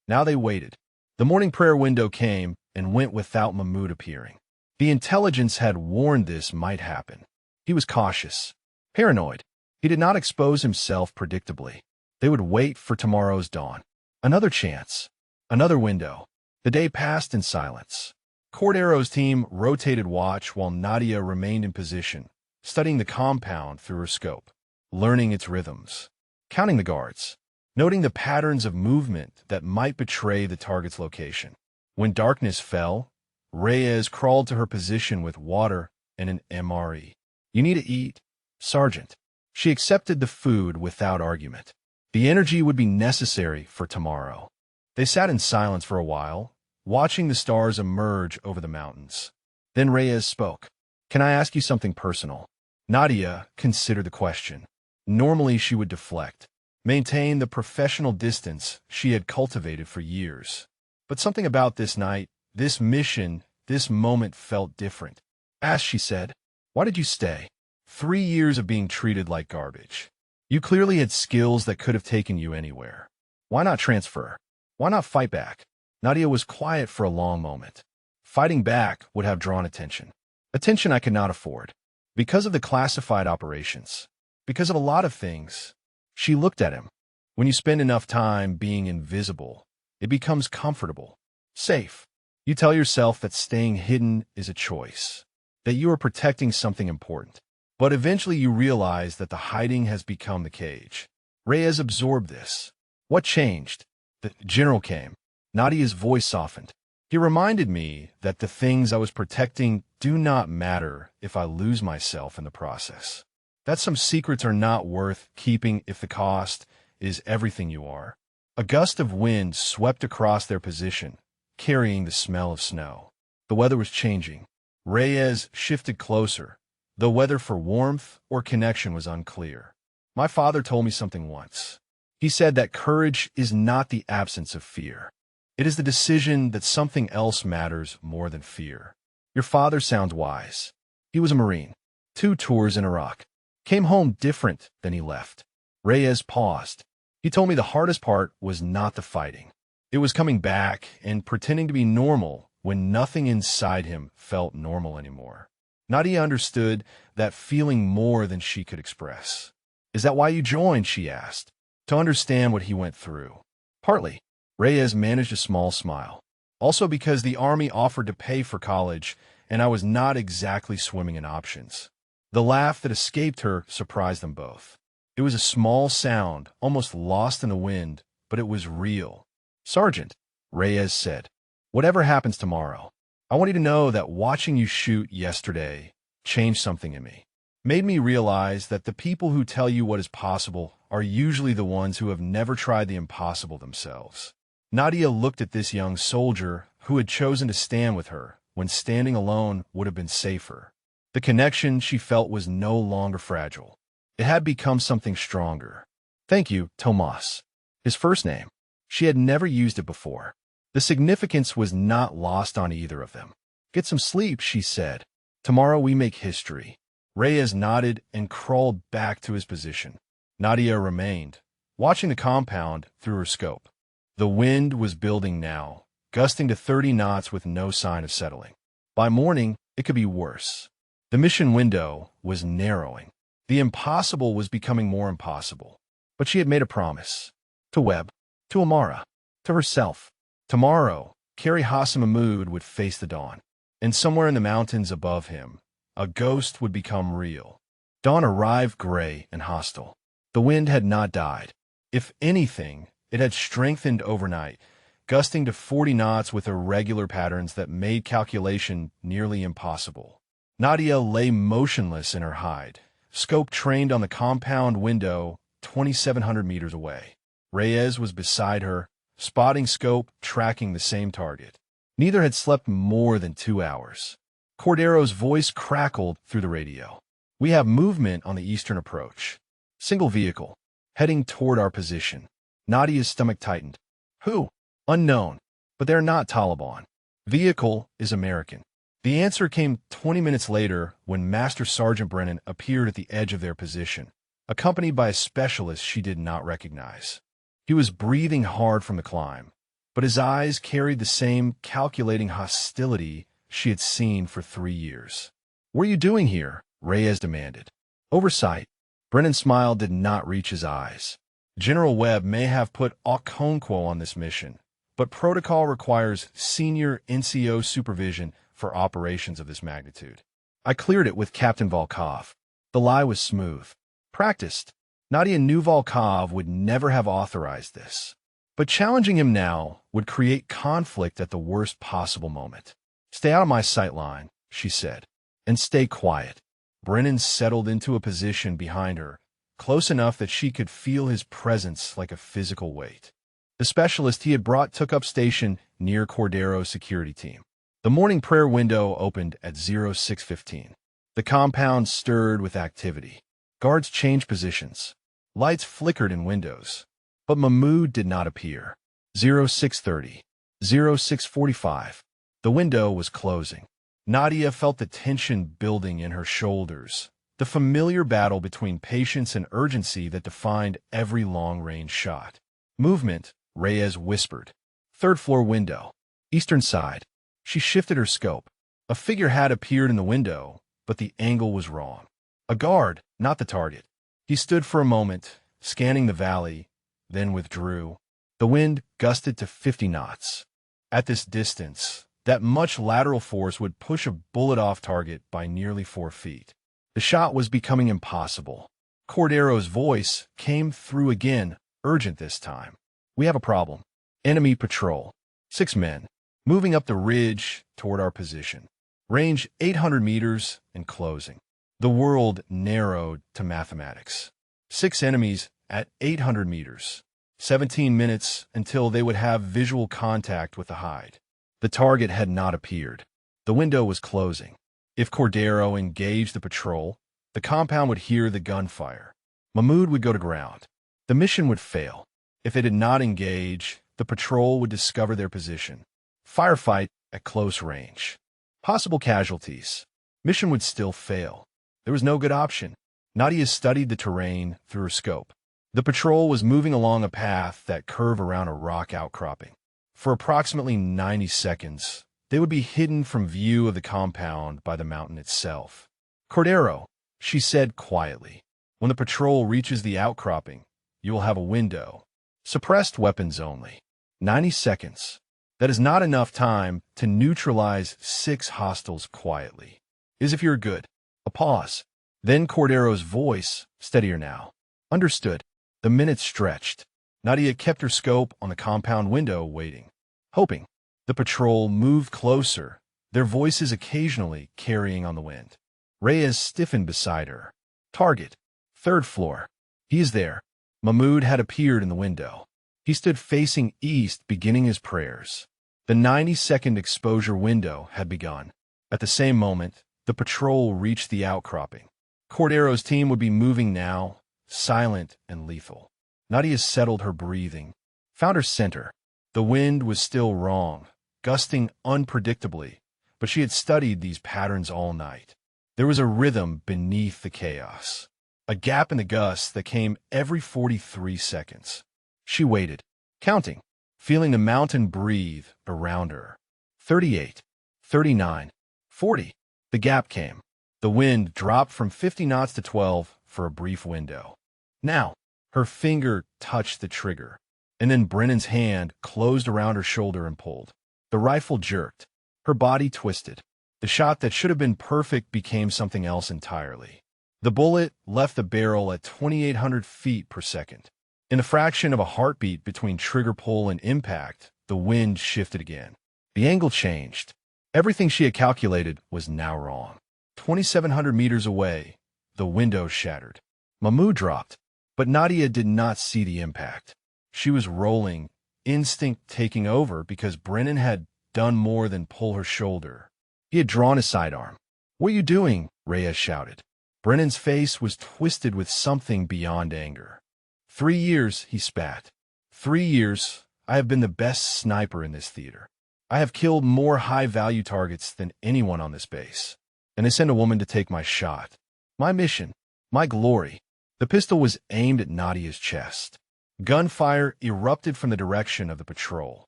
Now they waited. The morning prayer window came and went without Mahmoud appearing. The intelligence had warned this might happen. He was cautious, paranoid. He did not expose himself predictably. They would wait for tomorrow's dawn. Another chance. Another window. The day passed in silence. Cordero's team rotated watch while Nadia remained in position, studying the compound through her scope, learning its rhythms. counting the guards, noting the patterns of movement that might betray the target's location. When darkness fell, Reyes crawled to her position with water and an MRE. "You need to eat, Sergeant." She accepted the food without argument. The energy would be necessary for tomorrow. They sat in silence for a while, watching the stars emerge over the mountains. Then Reyes spoke. "Can I ask you something personal?" Nadia considered the question. Normally she would deflect, maintain the professional distance she had cultivated for years. But something about this night, this mission, this moment felt different. "Ask," she said. "Why did you stay? 3 years of being treated like garbage. You clearly had skills that could have taken you anywhere. Why not transfer? Why not fight back?" Nadia was quiet for a long moment. Fighting back would have drawn attention. Attention I could not afford. Because of the classified operations. Because of a lot of things. She looked at him. When you spend enough time being invisible, it becomes comfortable, safe. You tell yourself that staying hidden is a choice, that you are protecting something important. But eventually you realize that the hiding has become the cage. Reyes absorbed this. What changed? The general came. Nadia's voice softened. He reminded me that the things I was protecting do not matter if I lose myself in the process. That some secrets are not worth keeping if the cost is everything you are. A gust of wind swept across their position, carrying the smell of snow. The weather was changing. Reyes shifted closer, though whether for warmth or connection was unclear. My father told me something once. He said that courage is not the absence of fear. It is the decision that something else matters more than fear. Your father sounds wise. He was a Marine. 2 tours in Iraq. Came home different than he left. Reyes paused. He told me the hardest part was not the fighting. It was coming back and pretending to be normal when nothing inside him felt normal anymore. Nadia understood that feeling more than she could express. "Is that why you joined?" she asked. "To understand what he went through." "Partly." Reyes managed a small smile. "Also because the Army offered to pay for college, and I was not exactly swimming in options." The laugh that escaped her surprised them both. It was a small sound, almost lost in the wind, but it was real. "Sergeant," Reyes said, "whatever happens tomorrow, I want you to know that watching you shoot yesterday changed something in me. Made me realize that the people who tell you what is possible are usually the ones who have never tried the impossible themselves." Nadia looked at this young soldier who had chosen to stand with her when standing alone would have been safer. The connection she felt was no longer fragile. It had become something stronger. "Thank you, Tomas." His first name. She had never used it before. The significance was not lost on either of them. "Get some sleep," she said. "Tomorrow we make history." Reyes nodded and crawled back to his position. Nadia remained, watching the compound through her scope. The wind was building now, gusting to 30 knots with no sign of settling. By morning, it could be worse. The mission window was narrowing. The impossible was becoming more impossible. But she had made a promise. To Webb, to Amara, to herself. Tomorrow, Kari Hassan Mahmoud would face the dawn. And somewhere in the mountains above him, a ghost would become real. Dawn arrived gray and hostile. The wind had not died. If anything, it had strengthened overnight, gusting to 40 knots with irregular patterns that made calculation nearly impossible. Nadia lay motionless in her hide, scope trained on the compound window 2,700 meters away. Reyes was beside her, spotting scope, tracking the same target. Neither had slept more than 2 hours. Cordero's voice crackled through the radio. "We have movement on the eastern approach. Single vehicle, heading toward our position." Nadia's stomach tightened. "Who?" "Unknown, but they're not Taliban. Vehicle is American." The answer came 20 minutes later when Master Sergeant Brennan appeared at the edge of their position, accompanied by a specialist she did not recognize. He was breathing hard from the climb, but his eyes carried the same calculating hostility she had seen for 3 years. "What are you doing here?" Reyes demanded. "Oversight." Brennan's smile did not reach his eyes. "General Webb may have put Okonkwo on this mission, but protocol requires senior NCO supervision for operations of this magnitude. I cleared it with Captain Volkov." The lie was smooth. "Practiced." Nadia knew Volkov would never have authorized this. But challenging him now would create conflict at the worst possible moment. "Stay out of my sight line," she said, "and stay quiet." Brennan settled into a position behind her, close enough that she could feel his presence like a physical weight. The specialist he had brought took up station near Cordero's security team. The morning prayer window opened at 06:15. The compound stirred with activity. Guards changed positions. Lights flickered in windows. But Mahmoud did not appear. 06:30. 06:45. The window was closing. Nadia felt the tension building in her shoulders, the familiar battle between patience and urgency that defined every long-range shot. "Movement," Reyes whispered. "Third floor window. Eastern side." She shifted her scope. A figure had appeared in the window, but the angle was wrong. A guard, not the target. He stood for a moment, scanning the valley, then withdrew. The wind gusted to 50 knots. At this distance, that much lateral force would push a bullet off target by nearly 4 feet. The shot was becoming impossible. Cordero's voice came through again, urgent this time. "We have a problem. Enemy patrol. 6 men. Moving up the ridge toward our position. Range 800 meters and closing." The world narrowed to mathematics. 6 enemies at 800 meters. 17 minutes until they would have visual contact with the hide. The target had not appeared. The window was closing. If Cordero engaged the patrol, the compound would hear the gunfire. Mahmoud would go to ground. The mission would fail. If it did not engage, the patrol would discover their position. Firefight at close range. Possible casualties. Mission would still fail. There was no good option. Nadia studied the terrain through her scope. The patrol was moving along a path that curved around a rock outcropping. For approximately 90 seconds, they would be hidden from view of the compound by the mountain itself. "Cordero," she said quietly, "when the patrol reaches the outcropping, you will have a window. Suppressed weapons only. 90 seconds. That is not enough time to neutralize 6 hostiles quietly. Is if you're good." A pause. Then Cordero's voice, steadier now. "Understood." The minutes stretched. Nadia kept her scope on the compound window, waiting, hoping. The patrol moved closer, their voices occasionally carrying on the wind. Reyes stiffened beside her. "Target. 3rd floor. He is there." Mahmoud had appeared in the window. He stood facing east, beginning his prayers. The 90-second exposure window had begun. At the same moment, the patrol reached the outcropping. Cordero's team would be moving now, silent and lethal. Nadia settled her breathing, found her center. The wind was still wrong, gusting unpredictably, but she had studied these patterns all night. There was a rhythm beneath the chaos, a gap in the gusts that came every 43 seconds. She waited, counting, feeling the mountain breathe around her. 38, 39, 40. The gap came. The wind dropped from 50 knots to 12 for a brief window. Now, her finger touched the trigger, and then Brennan's hand closed around her shoulder and pulled. The rifle jerked. Her body twisted. The shot that should have been perfect became something else entirely. The bullet left the barrel at 2,800 feet per second. In the fraction of a heartbeat between trigger pull and impact, the wind shifted again. The angle changed. Everything she had calculated was now wrong. 2,700 meters away, the window shattered. Mahmoud dropped, but Nadia did not see the impact. She was rolling, instinct taking over because Brennan had done more than pull her shoulder. He had drawn his sidearm. "What are you doing?" Reyes shouted. Brennan's face was twisted with something beyond anger. 3 years, he spat. 3 years, I have been the best sniper in this theater. I have killed more high-value targets than anyone on this base. And they send a woman to take my shot. My mission, my glory." The pistol was aimed at Nadia's chest. Gunfire erupted from the direction of the patrol.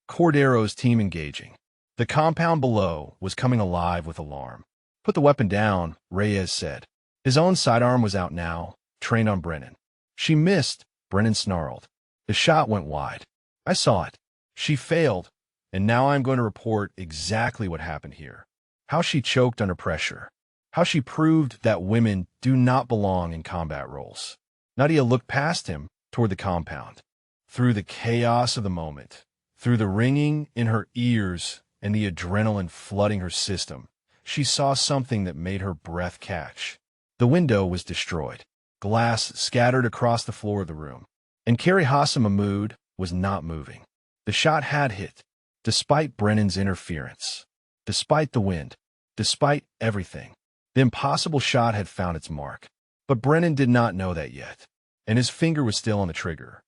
Cordero's team engaging. The compound below was coming alive with alarm. "Put the weapon down," Reyes said. His own sidearm was out now, trained on Brennan. "She missed," Brennan snarled. The shot went wide. "I saw it. She failed, and now I'm going to report exactly what happened here. How she choked under pressure. How she proved that women do not belong in combat roles. Nadia looked past him toward the compound. Through the chaos of the moment, through the ringing in her ears and the adrenaline flooding her system, she saw something that made her breath catch. The window was destroyed, glass scattered across the floor of the room, and Kari Hassan Mahmoud was not moving. The shot had hit, despite Brennan's interference, despite the wind, despite everything. The impossible shot had found its mark. But Brennan did not know that yet, and his finger was still on the trigger.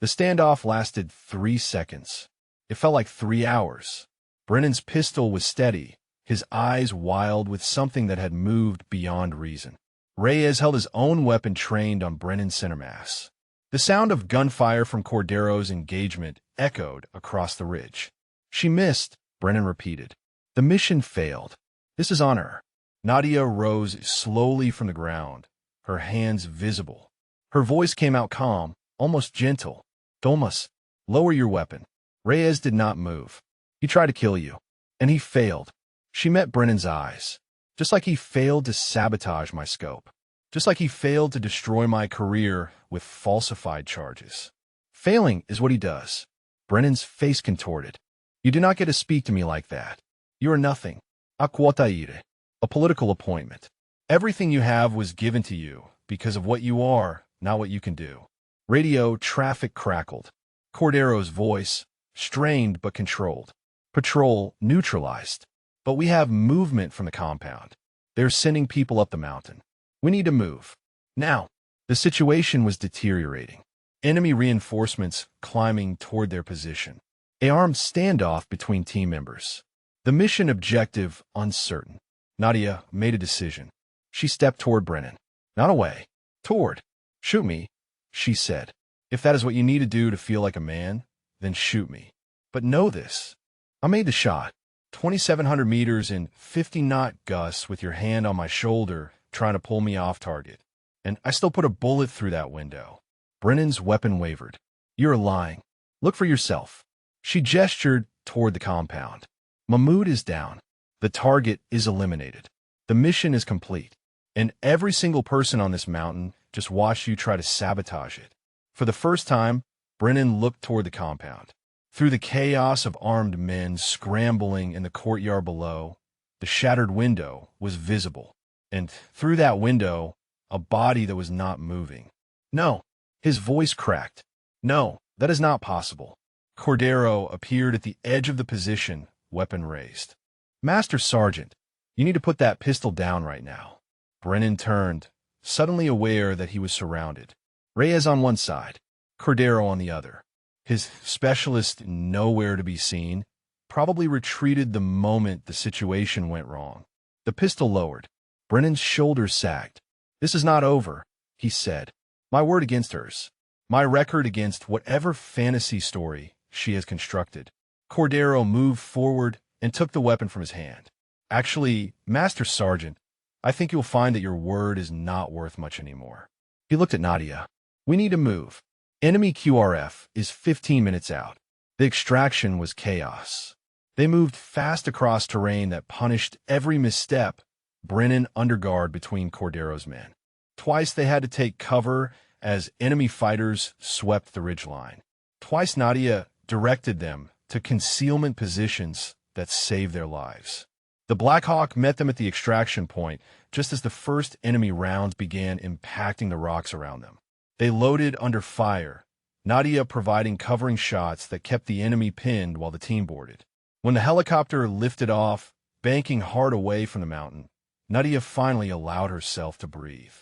The standoff lasted 3 seconds. It felt like 3 hours. Brennan's pistol was steady, his eyes wild with something that had moved beyond reason. Reyes held his own weapon trained on Brennan's center mass. The sound of gunfire from Cordero's engagement echoed across the ridge. She missed, Brennan repeated. The mission failed. This is on her. Nadia rose slowly from the ground, her hands visible. Her voice came out calm, almost gentle. Tomas, lower your weapon. Reyes did not move. He tried to kill you, and he failed. She met Brennan's eyes. Just like he failed to sabotage my scope. Just like he failed to destroy my career with falsified charges. Failing is what he does. Brennan's face contorted. You do not get to speak to me like that. You are nothing. Aquataire. A political appointment. Everything you have was given to you because of what you are, not what you can do. Radio traffic crackled. Cordero's voice, strained but controlled. Patrol neutralized. But we have movement from the compound. They're sending people up the mountain. We need to move. Now, the situation was deteriorating. Enemy reinforcements climbing toward their position. An armed standoff between team members. The mission objective uncertain. Nadia made a decision. She stepped toward Brennan. Not away. Toward. Shoot me, she said. If that is what you need to do to feel like a man, then shoot me. But know this. I made the shot. 2,700 meters in 50-knot gusts with your hand on my shoulder trying to pull me off target. And I still put a bullet through that window. Brennan's weapon wavered. You're lying. Look for yourself. She gestured toward the compound. Mahmoud is down. The target is eliminated. The mission is complete. And every single person on this mountain just watched you try to sabotage it. For the first time, Brennan looked toward the compound. Through the chaos of armed men scrambling in the courtyard below, the shattered window was visible. And through that window, a body that was not moving. No, his voice cracked. No, that is not possible. Cordero appeared at the edge of the position, weapon raised. Master Sergeant, you need to put that pistol down right now. Brennan turned, suddenly aware that he was surrounded. Reyes on one side, Cordero on the other. His specialist nowhere to be seen, probably retreated the moment the situation went wrong. The pistol lowered. Brennan's shoulders sagged. This is not over, he said. My word against hers. My record against whatever fantasy story she has constructed. Cordero moved forward and took the weapon from his hand. Actually, Master Sergeant, I think you'll find that your word is not worth much anymore. He looked at Nadia. We need to move. Enemy QRF is 15 minutes out. The extraction was chaos. They moved fast across terrain that punished every misstep, Brennan under guard between Cordero's men. Twice they had to take cover as enemy fighters swept the ridgeline. Twice Nadia directed them to concealment positions that saved their lives. The Black Hawk met them at the extraction point just as the first enemy rounds began impacting the rocks around them. They loaded under fire, Nadia providing covering shots that kept the enemy pinned while the team boarded. When the helicopter lifted off, banking hard away from the mountain, Nadia finally allowed herself to breathe.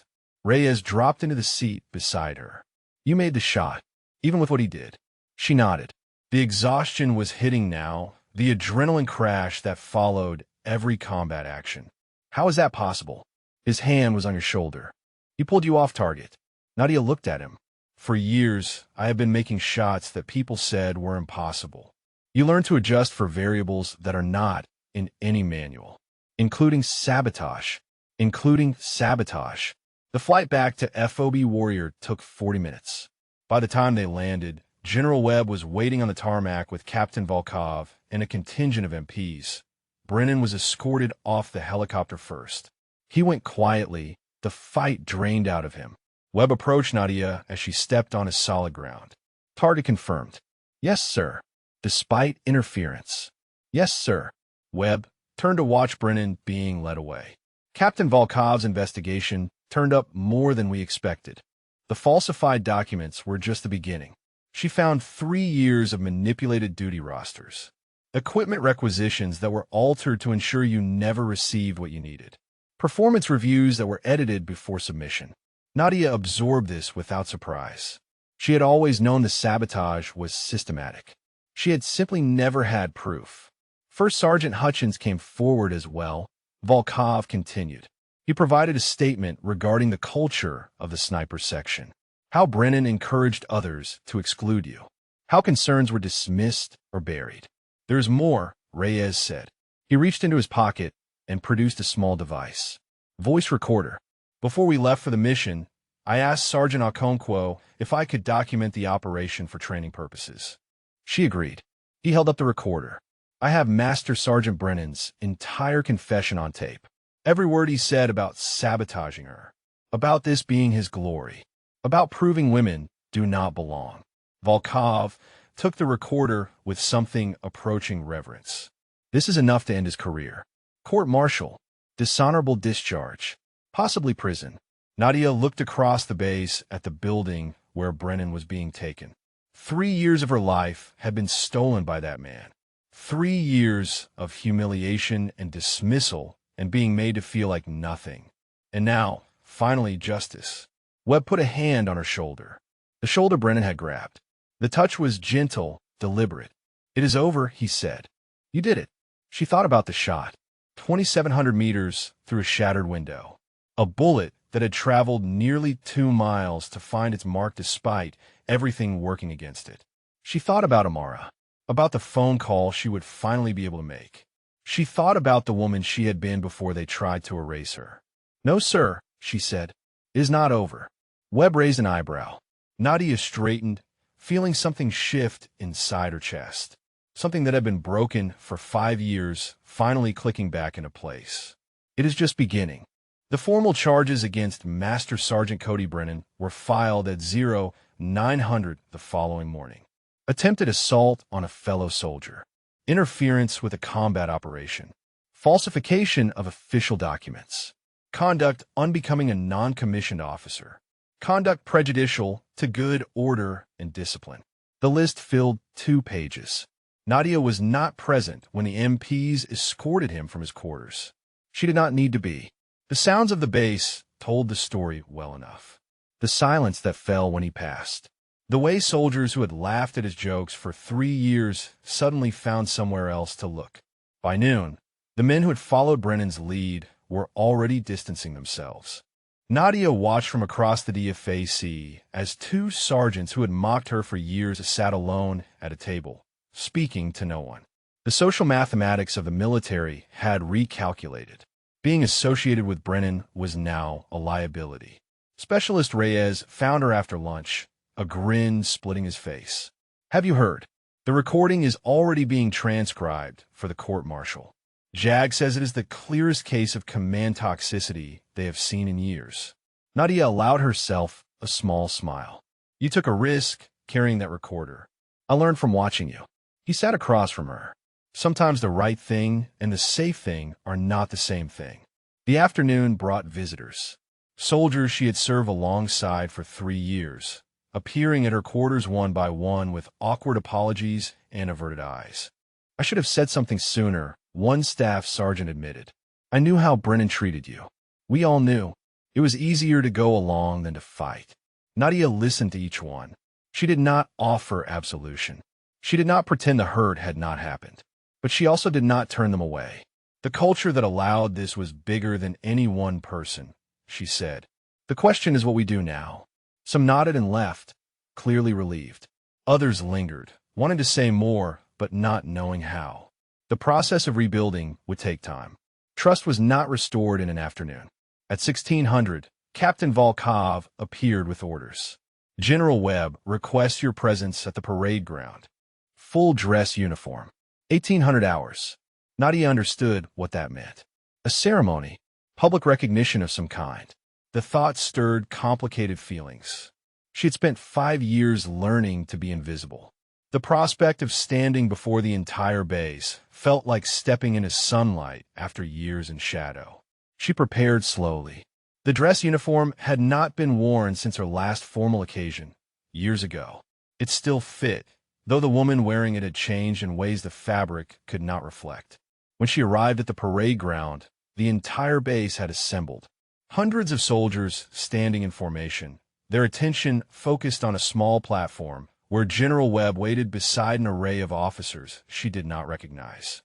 Reyes dropped into the seat beside her. You made the shot, even with what he did. She nodded. The exhaustion was hitting now, the adrenaline crash that followed every combat action. How is that possible? His hand was on your shoulder. He pulled you off target. Nadia looked at him. For years, I have been making shots that people said were impossible. You learn to adjust for variables that are not in any manual, including sabotage. The flight back to FOB Warrior took 40 minutes. By the time they landed, General Webb was waiting on the tarmac with Captain Volkov and a contingent of MPs. Brennan was escorted off the helicopter first. He went quietly, the fight drained out of him. Webb approached Nadia as she stepped on his solid ground. Target confirmed. Yes, sir. Despite interference. Yes, sir. Webb turned to watch Brennan being led away. Captain Volkov's investigation turned up more than we expected. The falsified documents were just the beginning. She found 3 years of manipulated duty rosters. Equipment requisitions that were altered to ensure you never received what you needed. Performance reviews that were edited before submission. Nadia absorbed this without surprise. She had always known the sabotage was systematic. She had simply never had proof. First Sergeant Hutchins came forward as well. Volkov continued. He provided a statement regarding the culture of the sniper section. How Brennan encouraged others to exclude you. How concerns were dismissed or buried. There's more, Reyes said. He reached into his pocket and produced a small device. Voice recorder. Before we left for the mission, I asked Sergeant Okonkwo if I could document the operation for training purposes. She agreed. He held up the recorder. I have Master Sergeant Brennan's entire confession on tape. Every word he said about sabotaging her. About this being his glory. About proving women do not belong. Volkov took the recorder with something approaching reverence. This is enough to end his career. Court-martial. Dishonorable discharge. Possibly prison. Nadia looked across the base at the building where Brennan was being taken. 3 years of her life had been stolen by that man. 3 years of humiliation and dismissal and being made to feel like nothing. And now, finally, justice. Webb put a hand on her shoulder. The shoulder Brennan had grabbed. The touch was gentle, deliberate. It is over, he said. You did it. She thought about the shot. 2,700 meters through a shattered window. A bullet that had traveled nearly 2 miles to find its mark despite everything working against it. She thought about Amara, about the phone call she would finally be able to make. She thought about the woman she had been before they tried to erase her. No, sir, she said. It is not over. Webb raised an eyebrow. Nadia straightened, feeling something shift inside her chest. Something that had been broken for 5 years, finally clicking back into place. It is just beginning. The formal charges against Master Sergeant Cody Brennan were filed at 0900 the following morning. Attempted assault on a fellow soldier. Interference with a combat operation. Falsification of official documents. Conduct unbecoming a non-commissioned officer. Conduct prejudicial to good order and discipline. The list filled 2 pages. Nadia was not present when the MPs escorted him from his quarters. She did not need to be. The sounds of the base told the story well enough. The silence that fell when he passed. The way soldiers who had laughed at his jokes for 3 years suddenly found somewhere else to look. By noon, the men who had followed Brennan's lead were already distancing themselves. Nadia watched from across the DFAC as 2 sergeants who had mocked her for years sat alone at a table, speaking to no one. The social mathematics of the military had recalculated. Being associated with Brennan was now a liability. Specialist Reyes found her after lunch, a grin splitting his face. Have you heard? The recording is already being transcribed for the court-martial. JAG says it is the clearest case of command toxicity they have seen in years. Nadia allowed herself a small smile. You took a risk carrying that recorder. I learned from watching you. He sat across from her. Sometimes the right thing and the safe thing are not the same thing. The afternoon brought visitors. Soldiers she had served alongside for 3 years, appearing at her quarters one by one with awkward apologies and averted eyes. I should have said something sooner, one staff sergeant admitted. I knew how Brennan treated you. We all knew. It was easier to go along than to fight. Nadia listened to each one. She did not offer absolution. She did not pretend the hurt had not happened. But she also did not turn them away. The culture that allowed this was bigger than any one person, she said. The question is what we do now. Some nodded and left, clearly relieved. Others lingered, wanting to say more, but not knowing how. The process of rebuilding would take time. Trust was not restored in an afternoon. At 1600, Captain Volkov appeared with orders. General Webb requests your presence at the parade ground. Full dress uniform. 1800 hours. Nadia understood what that meant. A ceremony, public recognition of some kind. The thought stirred complicated feelings. She had spent 5 years learning to be invisible. The prospect of standing before the entire base felt like stepping into sunlight after years in shadow. She prepared slowly. The dress uniform had not been worn since her last formal occasion, years ago. It still fit, though the woman wearing it had changed in ways the fabric could not reflect. When she arrived at the parade ground, the entire base had assembled. Hundreds of soldiers standing in formation, their attention focused on a small platform where General Webb waited beside an array of officers she did not recognize.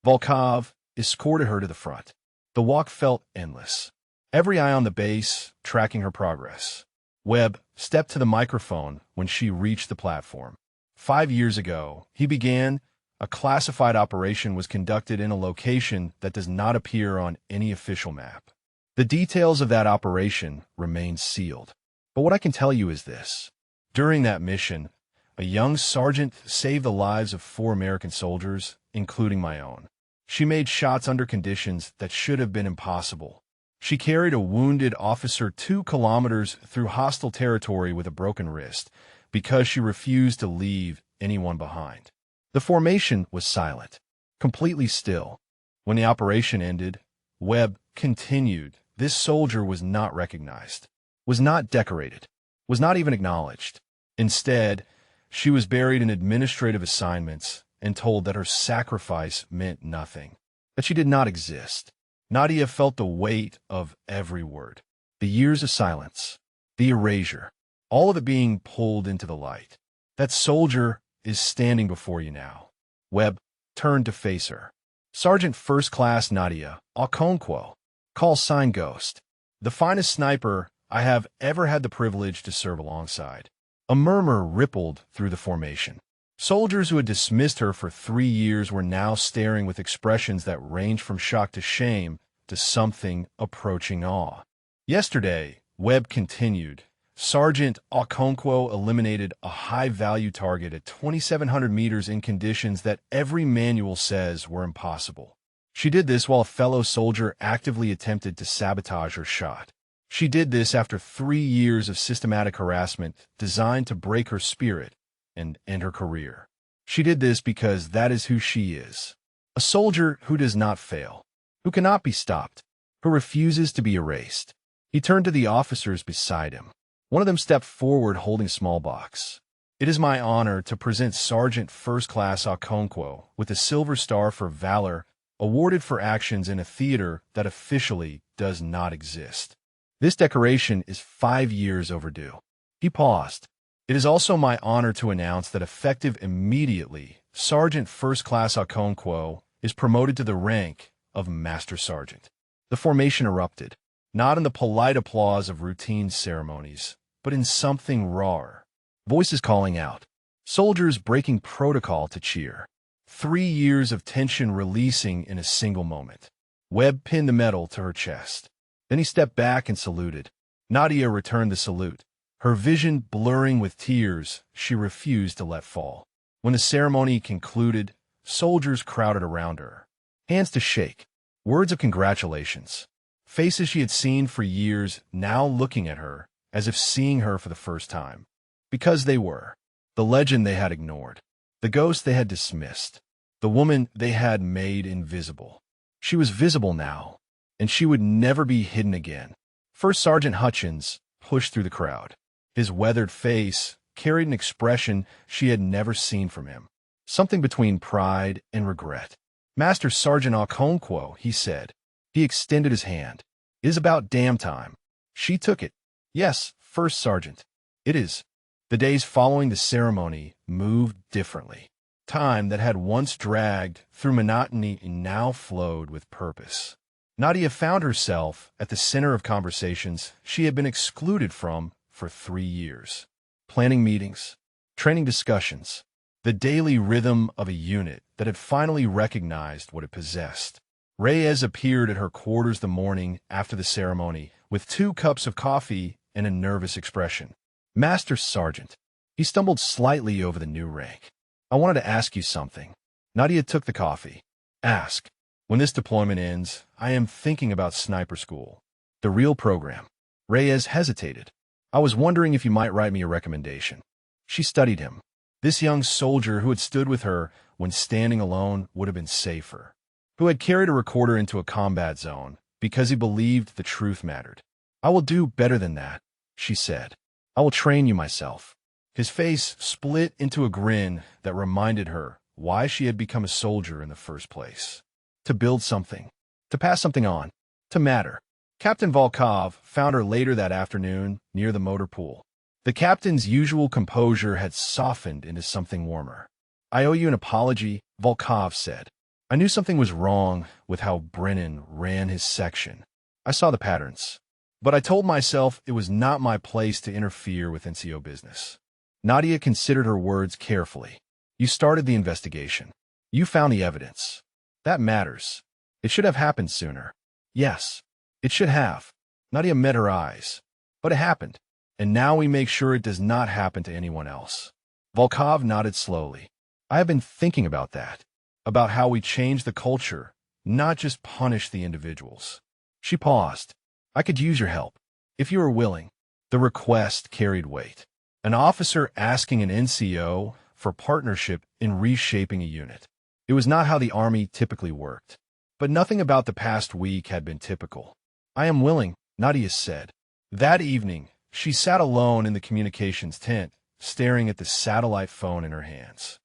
Volkov escorted her to the front. The walk felt endless. Every eye on the base, tracking her progress. Webb stepped to the microphone when she reached the platform. 5 years ago, he began. A classified operation was conducted in a location that does not appear on any official map. The details of that operation remain sealed. But what I can tell you is this. During that mission, a young sergeant saved the lives of 4 American soldiers, including my own. She made shots under conditions that should have been impossible. She carried a wounded officer 2 kilometers through hostile territory with a broken wrist because she refused to leave anyone behind. The formation was silent, completely still. When the operation ended, Webb continued. This soldier was not recognized, was not decorated, was not even acknowledged. Instead, she was buried in administrative assignments and told that her sacrifice meant nothing, that she did not exist. Nadia felt the weight of every word. The years of silence, the erasure, all of it being pulled into the light. That soldier is standing before you now. Webb turned to face her. Sergeant First Class Nadia Okonkwo, call sign Ghost, the finest sniper I have ever had the privilege to serve alongside. A murmur rippled through the formation. Soldiers who had dismissed her for 3 years were now staring with expressions that ranged from shock to shame to something approaching awe. Yesterday, Webb continued, Sergeant Okonkwo eliminated a high-value target at 2,700 meters in conditions that every manual says were impossible. She did this while a fellow soldier actively attempted to sabotage her shot. She did this after 3 years of systematic harassment designed to break her spirit and end her career. She did this because that is who she is. A soldier who does not fail, who cannot be stopped, who refuses to be erased. He turned to the officers beside him. One of them stepped forward holding a small box. It is my honor to present Sergeant First Class Okonkwo with the Silver Star for Valor, awarded for actions in a theater that officially does not exist. This decoration is 5 years overdue. He paused. It is also my honor to announce that effective immediately, Sergeant First Class Okonkwo is promoted to the rank of Master Sergeant. The formation erupted, not in the polite applause of routine ceremonies, but in something rawer. Voices calling out, soldiers breaking protocol to cheer. 3 years of tension releasing in a single moment. Webb pinned the medal to her chest. Then he stepped back and saluted. Nadia returned the salute. Her vision blurring with tears she refused to let fall. When the ceremony concluded, soldiers crowded around her. Hands to shake. Words of congratulations. Faces she had seen for years now looking at her as if seeing her for the first time. Because they were. The legend they had ignored. The ghost they had dismissed. The woman they had made invisible. She was visible now, and she would never be hidden again. First Sergeant Hutchins pushed through the crowd. His weathered face carried an expression she had never seen from him. Something between pride and regret. Master Sergeant Okonkwo, he said. He extended his hand. It is about damn time. She took it. Yes, First Sergeant. It is. The days following the ceremony moved differently. Time that had once dragged through monotony now flowed with purpose. Nadia found herself at the center of conversations she had been excluded from for 3 years. Planning meetings, training discussions, the daily rhythm of a unit that had finally recognized what it possessed. Reyes appeared at her quarters the morning after the ceremony with 2 cups of coffee and a nervous expression. Master Sergeant. He stumbled slightly over the new rank. I wanted to ask you something. Nadia took the coffee. Ask. When this deployment ends, I am thinking about sniper school. The real program. Reyes hesitated. I was wondering if you might write me a recommendation. She studied him. This young soldier who had stood with her when standing alone would have been safer, who had carried a recorder into a combat zone because he believed the truth mattered. I will do better than that, she said. I will train you myself. His face split into a grin that reminded her why she had become a soldier in the first place. To build something, to pass something on, to matter. Captain Volkov found her later that afternoon near the motor pool. The captain's usual composure had softened into something warmer. I owe you an apology, Volkov said. I knew something was wrong with how Brennan ran his section. I saw the patterns. But I told myself it was not my place to interfere with NCO business. Nadia considered her words carefully. You started the investigation. You found the evidence. That matters. It should have happened sooner. Yes, it should have. Nadia met her eyes. But it happened. And now we make sure it does not happen to anyone else. Volkov nodded slowly. I have been thinking about that. About how we change the culture, not just punish the individuals. She paused. I could use your help, if you are willing. The request carried weight. An officer asking an NCO for partnership in reshaping a unit. It was not how the Army typically worked. But nothing about the past week had been typical. I am willing, Nadia said. That evening, she sat alone in the communications tent, staring at the satellite phone in her hands.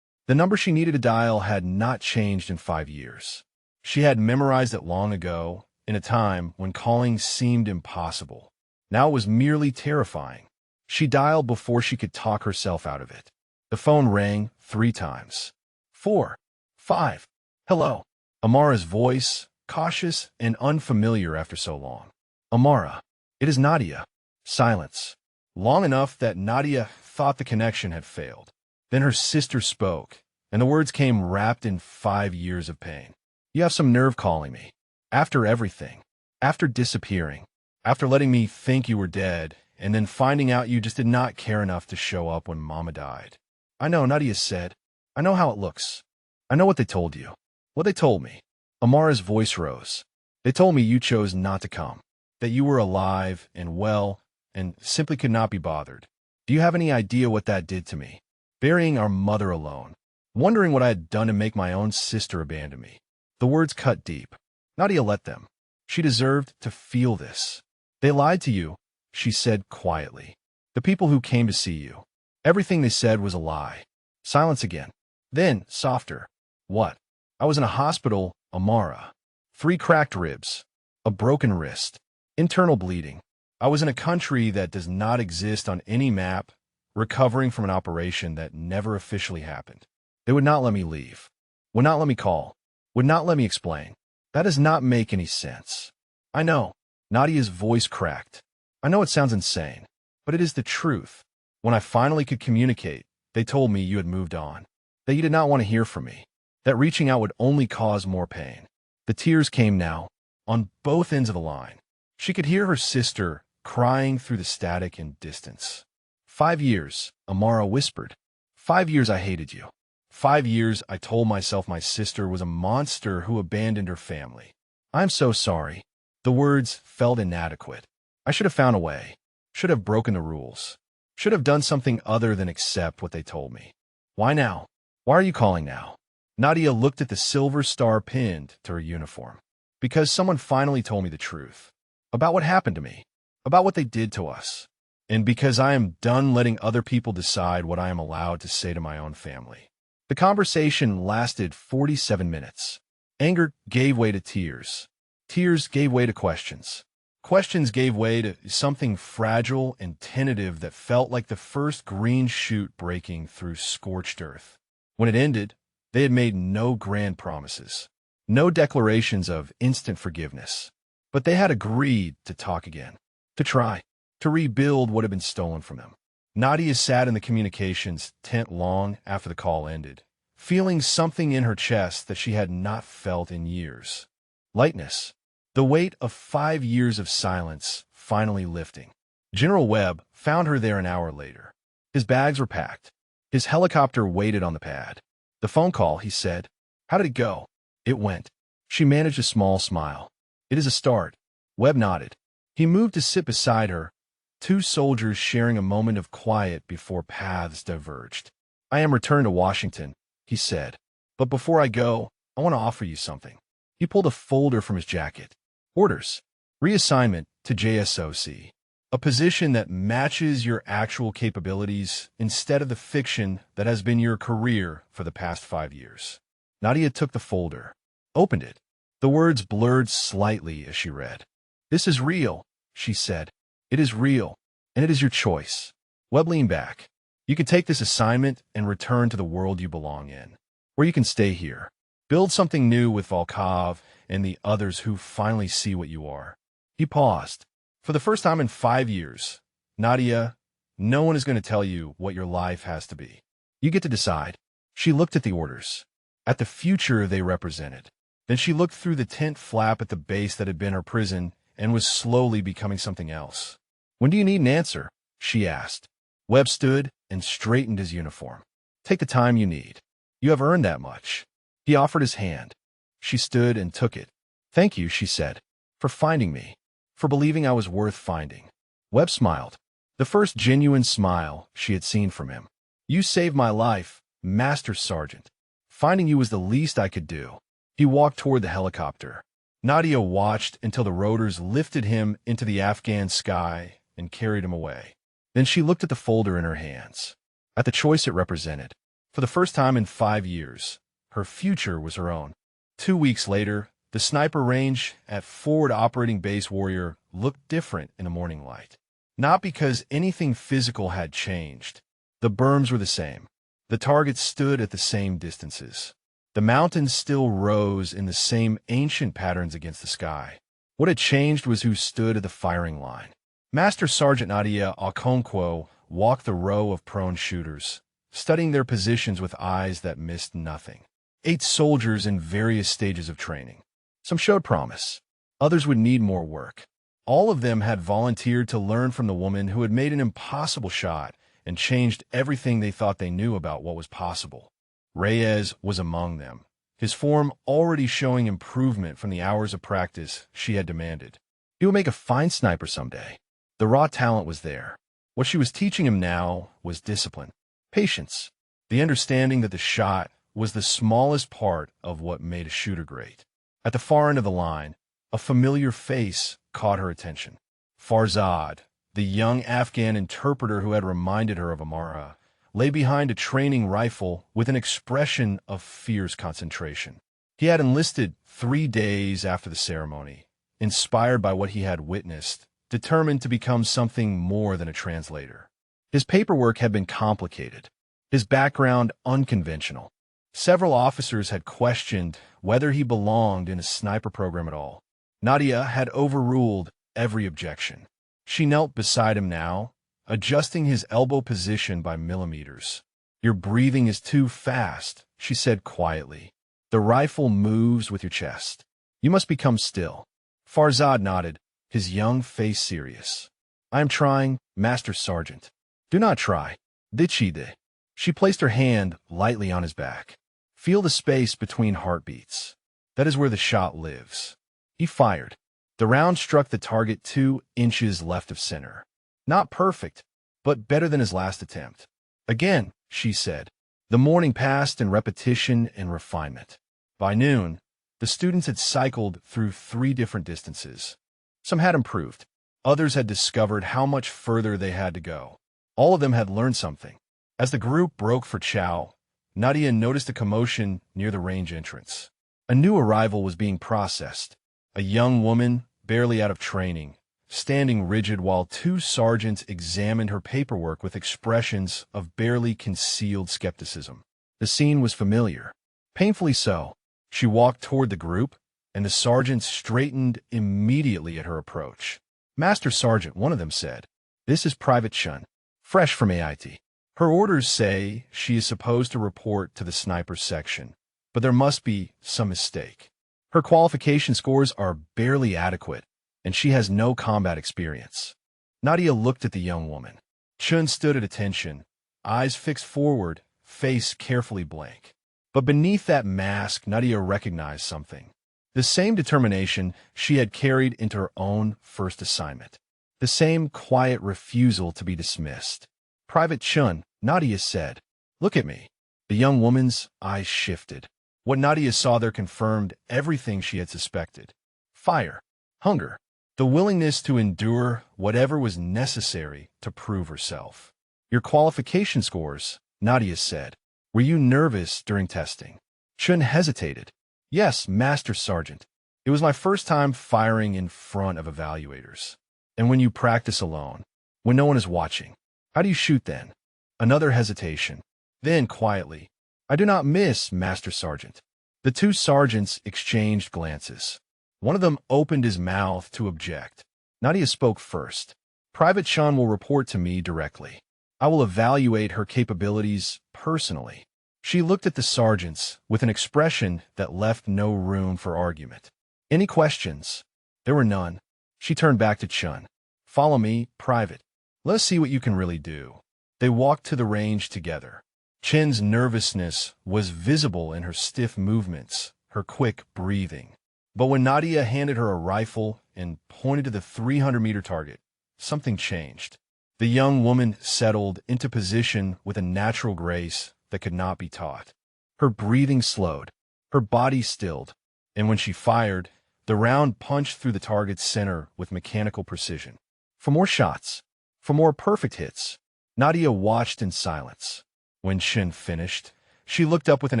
The number she needed to dial had not changed in 5 years. She had memorized it long ago, in a time when calling seemed impossible. Now it was merely terrifying. She dialed before she could talk herself out of it. The phone rang 3 times. 4, 5. Hello. Amara's voice, cautious and unfamiliar after so long. Amara. It is Nadia. Silence. Long enough that Nadia thought the connection had failed. Then her sister spoke, and the words came wrapped in 5 years of pain. You have some nerve calling me. After everything. After disappearing. After letting me think you were dead, and then finding out you just did not care enough to show up when Mama died. I know, Nadia said. I know how it looks. I know what they told you. What they told me. Amara's voice rose. They told me you chose not to come. That you were alive and well and simply could not be bothered. Do you have any idea what that did to me? Burying our mother alone. Wondering what I had done to make my own sister abandon me. The words cut deep. Nadia let them. She deserved to feel this. They lied to you, she said quietly. The people who came to see you. Everything they said was a lie. Silence again. Then, softer. What? I was in a hospital, Amara. 3 cracked ribs. A broken wrist. Internal bleeding. I was in a country that does not exist on any map, recovering from an operation that never officially happened. They would not let me leave. Would not let me call. Would not let me explain. That does not make any sense. I know. Nadia's voice cracked. I know it sounds insane, but it is the truth. When I finally could communicate, they told me you had moved on. That you did not want to hear from me. That reaching out would only cause more pain. The tears came now, on both ends of the line. She could hear her sister crying through the static and distance. 5 years, Amara whispered. 5 years I hated you. 5 years I told myself my sister was a monster who abandoned her family. I'm so sorry. The words felt inadequate. I should have found a way. Should have broken the rules. Should have done something other than accept what they told me. Why now? Why are you calling now? Nadia looked at the silver star pinned to her uniform. Because someone finally told me the truth. About what happened to me. About what they did to us. And because I am done letting other people decide what I am allowed to say to my own family. The conversation lasted 47 minutes. Anger gave way to tears. Tears gave way to questions. Questions gave way to something fragile and tentative that felt like the first green shoot breaking through scorched earth. When it ended, they had made no grand promises. No declarations of instant forgiveness. But they had agreed to talk again. To try. To rebuild what had been stolen from them. Nadia sat in the communications tent long after the call ended, feeling something in her chest that she had not felt in years. Lightness. The weight of 5 years of silence finally lifting. General Webb found her there an hour later. His bags were packed. His helicopter waited on the pad. The phone call, he said. How did it go? It went. She managed a small smile. It is a start. Webb nodded. He moved to sit beside her, two soldiers sharing a moment of quiet before paths diverged. "I am returned to Washington," he said. "But before I go, I want to offer you something." He pulled a folder from his jacket. "Orders. Reassignment to JSOC. A position that matches your actual capabilities instead of the fiction that has been your career for the past 5 years." Nadia took the folder, opened it. The words blurred slightly as she read. "This is real," she said. "It is real, and it is your choice." Webb leaned back. "You can take this assignment and return to the world you belong in, or you can stay here. Build something new with Volkov and the others who finally see what you are." He paused. "For the first time in 5 years, Nadia, no one is going to tell you what your life has to be. You get to decide." She looked at the orders, at the future they represented. Then she looked through the tent flap at the base that had been her prison and was slowly becoming something else. "When do you need an answer?" she asked. Webb stood and straightened his uniform. "Take the time you need. You have earned that much." He offered his hand. She stood and took it. "Thank you," she said, "for finding me, for believing I was worth finding." Webb smiled, the first genuine smile she had seen from him. "You saved my life, Master Sergeant. Finding you was the least I could do." He walked toward the helicopter. Nadia watched until the rotors lifted him into the Afghan sky and carried him away. Then she looked at the folder in her hands, at the choice it represented. For the first time in 5 years, her future was her own. 2 weeks later, the sniper range at Forward Operating Base Warrior looked different in the morning light. Not because anything physical had changed. The berms were the same. The targets stood at the same distances. The mountains still rose in the same ancient patterns against the sky. What had changed was who stood at the firing line. Master Sergeant Nadia Okonkwo walked the row of prone shooters, studying their positions with eyes that missed nothing. 8 soldiers in various stages of training. Some showed promise. Others would need more work. All of them had volunteered to learn from the woman who had made an impossible shot and changed everything they thought they knew about what was possible. Reyes was among them, his form already showing improvement from the hours of practice she had demanded. He would make a fine sniper someday. The raw talent was there. What she was teaching him now was discipline, patience, the understanding that the shot was the smallest part of what made a shooter great. At the far end of the line, a familiar face caught her attention. Farzad, the young Afghan interpreter who had reminded her of Amara, lay behind a training rifle with an expression of fierce concentration. He had enlisted 3 days after the ceremony, inspired by what he had witnessed, determined to become something more than a translator. His paperwork had been complicated, his background unconventional. Several officers had questioned whether he belonged in a sniper program at all. Nadia had overruled every objection. She knelt beside him now, adjusting his elbow position by millimeters. "Your breathing is too fast," she said quietly. "The rifle moves with your chest. You must become still." Farzad nodded, his young face serious. "I am trying, Master Sergeant." "Do not try. Dichide." She placed her hand lightly on his back. "Feel the space between heartbeats. That is where the shot lives." He fired. The round struck the target 2 inches left of center. Not perfect, but better than his last attempt. "Again," she said. The morning passed in repetition and refinement. By noon, the students had cycled through 3 different distances. Some had improved. Others had discovered how much further they had to go. All of them had learned something. As the group broke for chow, Nadia noticed a commotion near the range entrance. A new arrival was being processed. A young woman, barely out of training, standing rigid while 2 sergeants examined her paperwork with expressions of barely concealed skepticism. The scene was familiar. Painfully so. She walked toward the group, and the sergeants straightened immediately at her approach. "Master Sergeant," one of them said, "this is Private Chun, fresh from AIT. Her orders say she is supposed to report to the sniper section, but there must be some mistake. Her qualification scores are barely adequate, and she has no combat experience." Nadia looked at the young woman. Chun stood at attention, eyes fixed forward, face carefully blank. But beneath that mask, Nadia recognized something. The same determination she had carried into her own first assignment. The same quiet refusal to be dismissed. "Private Chun," Nadia said. "Look at me." The young woman's eyes shifted. What Nadia saw there confirmed everything she had suspected. Fire, hunger, the willingness to endure whatever was necessary to prove herself. "Your qualification scores," Nadia said. "Were you nervous during testing?" Chun hesitated. "Yes, Master Sergeant. It was my first time firing in front of evaluators. And when you practice alone, when no one is watching, how do you shoot then?" Another hesitation. Then, quietly, "I do not miss, Master Sergeant." The two sergeants exchanged glances. One of them opened his mouth to object. Nadia spoke first. "Private Chun will report to me directly. I will evaluate her capabilities personally." She looked at the sergeants with an expression that left no room for argument. "Any questions?" There were none. She turned back to Chun. "Follow me, Private. Let us see what you can really do." They walked to the range together. Chun's nervousness was visible in her stiff movements, her quick breathing. But when Nadia handed her a rifle and pointed to the 300-meter target, something changed. The young woman settled into position with a natural grace that could not be taught. Her breathing slowed, her body stilled, and when she fired, the round punched through the target's center with mechanical precision. For more shots, for more perfect hits, Nadia watched in silence. When Chun finished, she looked up with an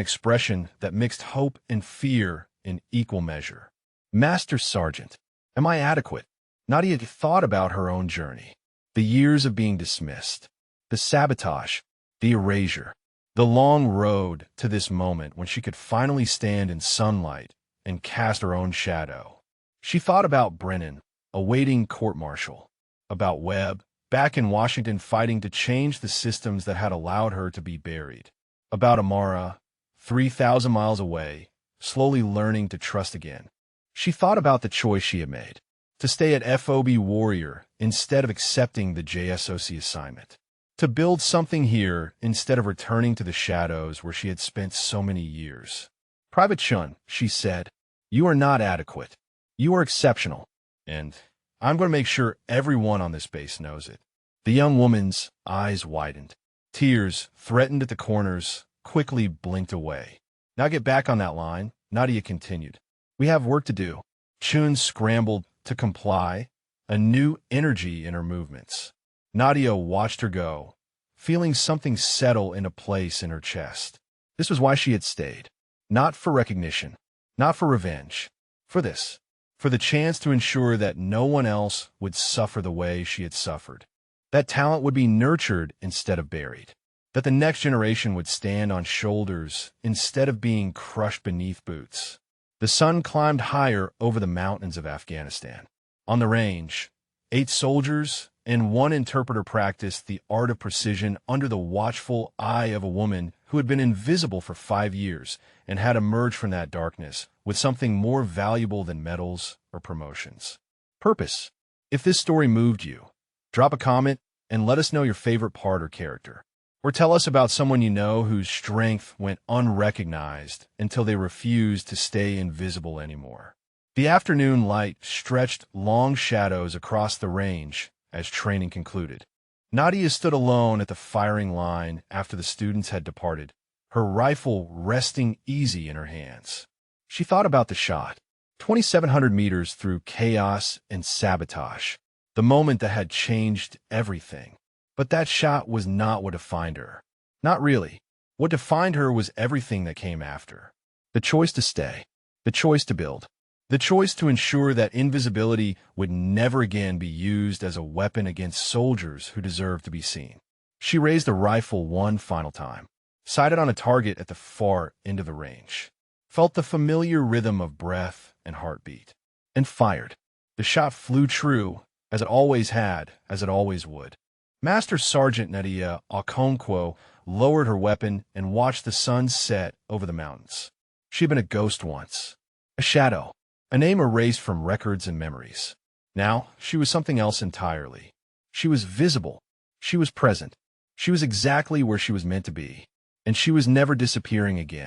expression that mixed hope and fear in equal measure. "Master Sergeant, am I adequate?" Nadia thought about her own journey. The years of being dismissed, the sabotage, the erasure, the long road to this moment when she could finally stand in sunlight and cast her own shadow. She thought about Brennan, awaiting court-martial, about Webb, back in Washington fighting to change the systems that had allowed her to be buried, about Amara, 3,000 miles away, slowly learning to trust again. She thought about the choice she had made, to stay at FOB Warrior instead of accepting the JSOC assignment, to build something here instead of returning to the shadows where she had spent so many years. "Private Chun," she said, "you are not adequate. You are exceptional, and I'm going to make sure everyone on this base knows it." The young woman's eyes widened. Tears, threatened at the corners, quickly blinked away. "Now get back on that line," Nadia continued. "We have work to do." Chun scrambled to comply, a new energy in her movements. Nadia watched her go, feeling something settle into place in her chest. This was why she had stayed. Not for recognition, not for revenge. For this. For the chance to ensure that no one else would suffer the way she had suffered. That talent would be nurtured instead of buried. That the next generation would stand on shoulders instead of being crushed beneath boots. The sun climbed higher over the mountains of Afghanistan. On the range, 8 soldiers and 1 interpreter practiced the art of precision under the watchful eye of a woman who had been invisible for 5 years and had emerged from that darkness with something more valuable than medals or promotions. Purpose. If this story moved you, drop a comment and let us know your favorite part or character. Or tell us about someone you know whose strength went unrecognized until they refused to stay invisible anymore. The afternoon light stretched long shadows across the range as training concluded. Nadia stood alone at the firing line after the students had departed, her rifle resting easy in her hands. She thought about the shot, 2,700 meters through chaos and sabotage, the moment that had changed everything. But that shot was not what defined her. Not really. What defined her was everything that came after. The choice to stay, the choice to build, the choice to ensure that invisibility would never again be used as a weapon against soldiers who deserved to be seen. She raised the rifle one final time, sighted on a target at the far end of the range, felt the familiar rhythm of breath and heartbeat, and fired. The shot flew true, as it always had, as it always would. Master Sergeant Nadia Okonkwo lowered her weapon and watched the sun set over the mountains. She had been a ghost once, a shadow, a name erased from records and memories. Now, she was something else entirely. She was visible. She was present. She was exactly where she was meant to be, and she was never disappearing again.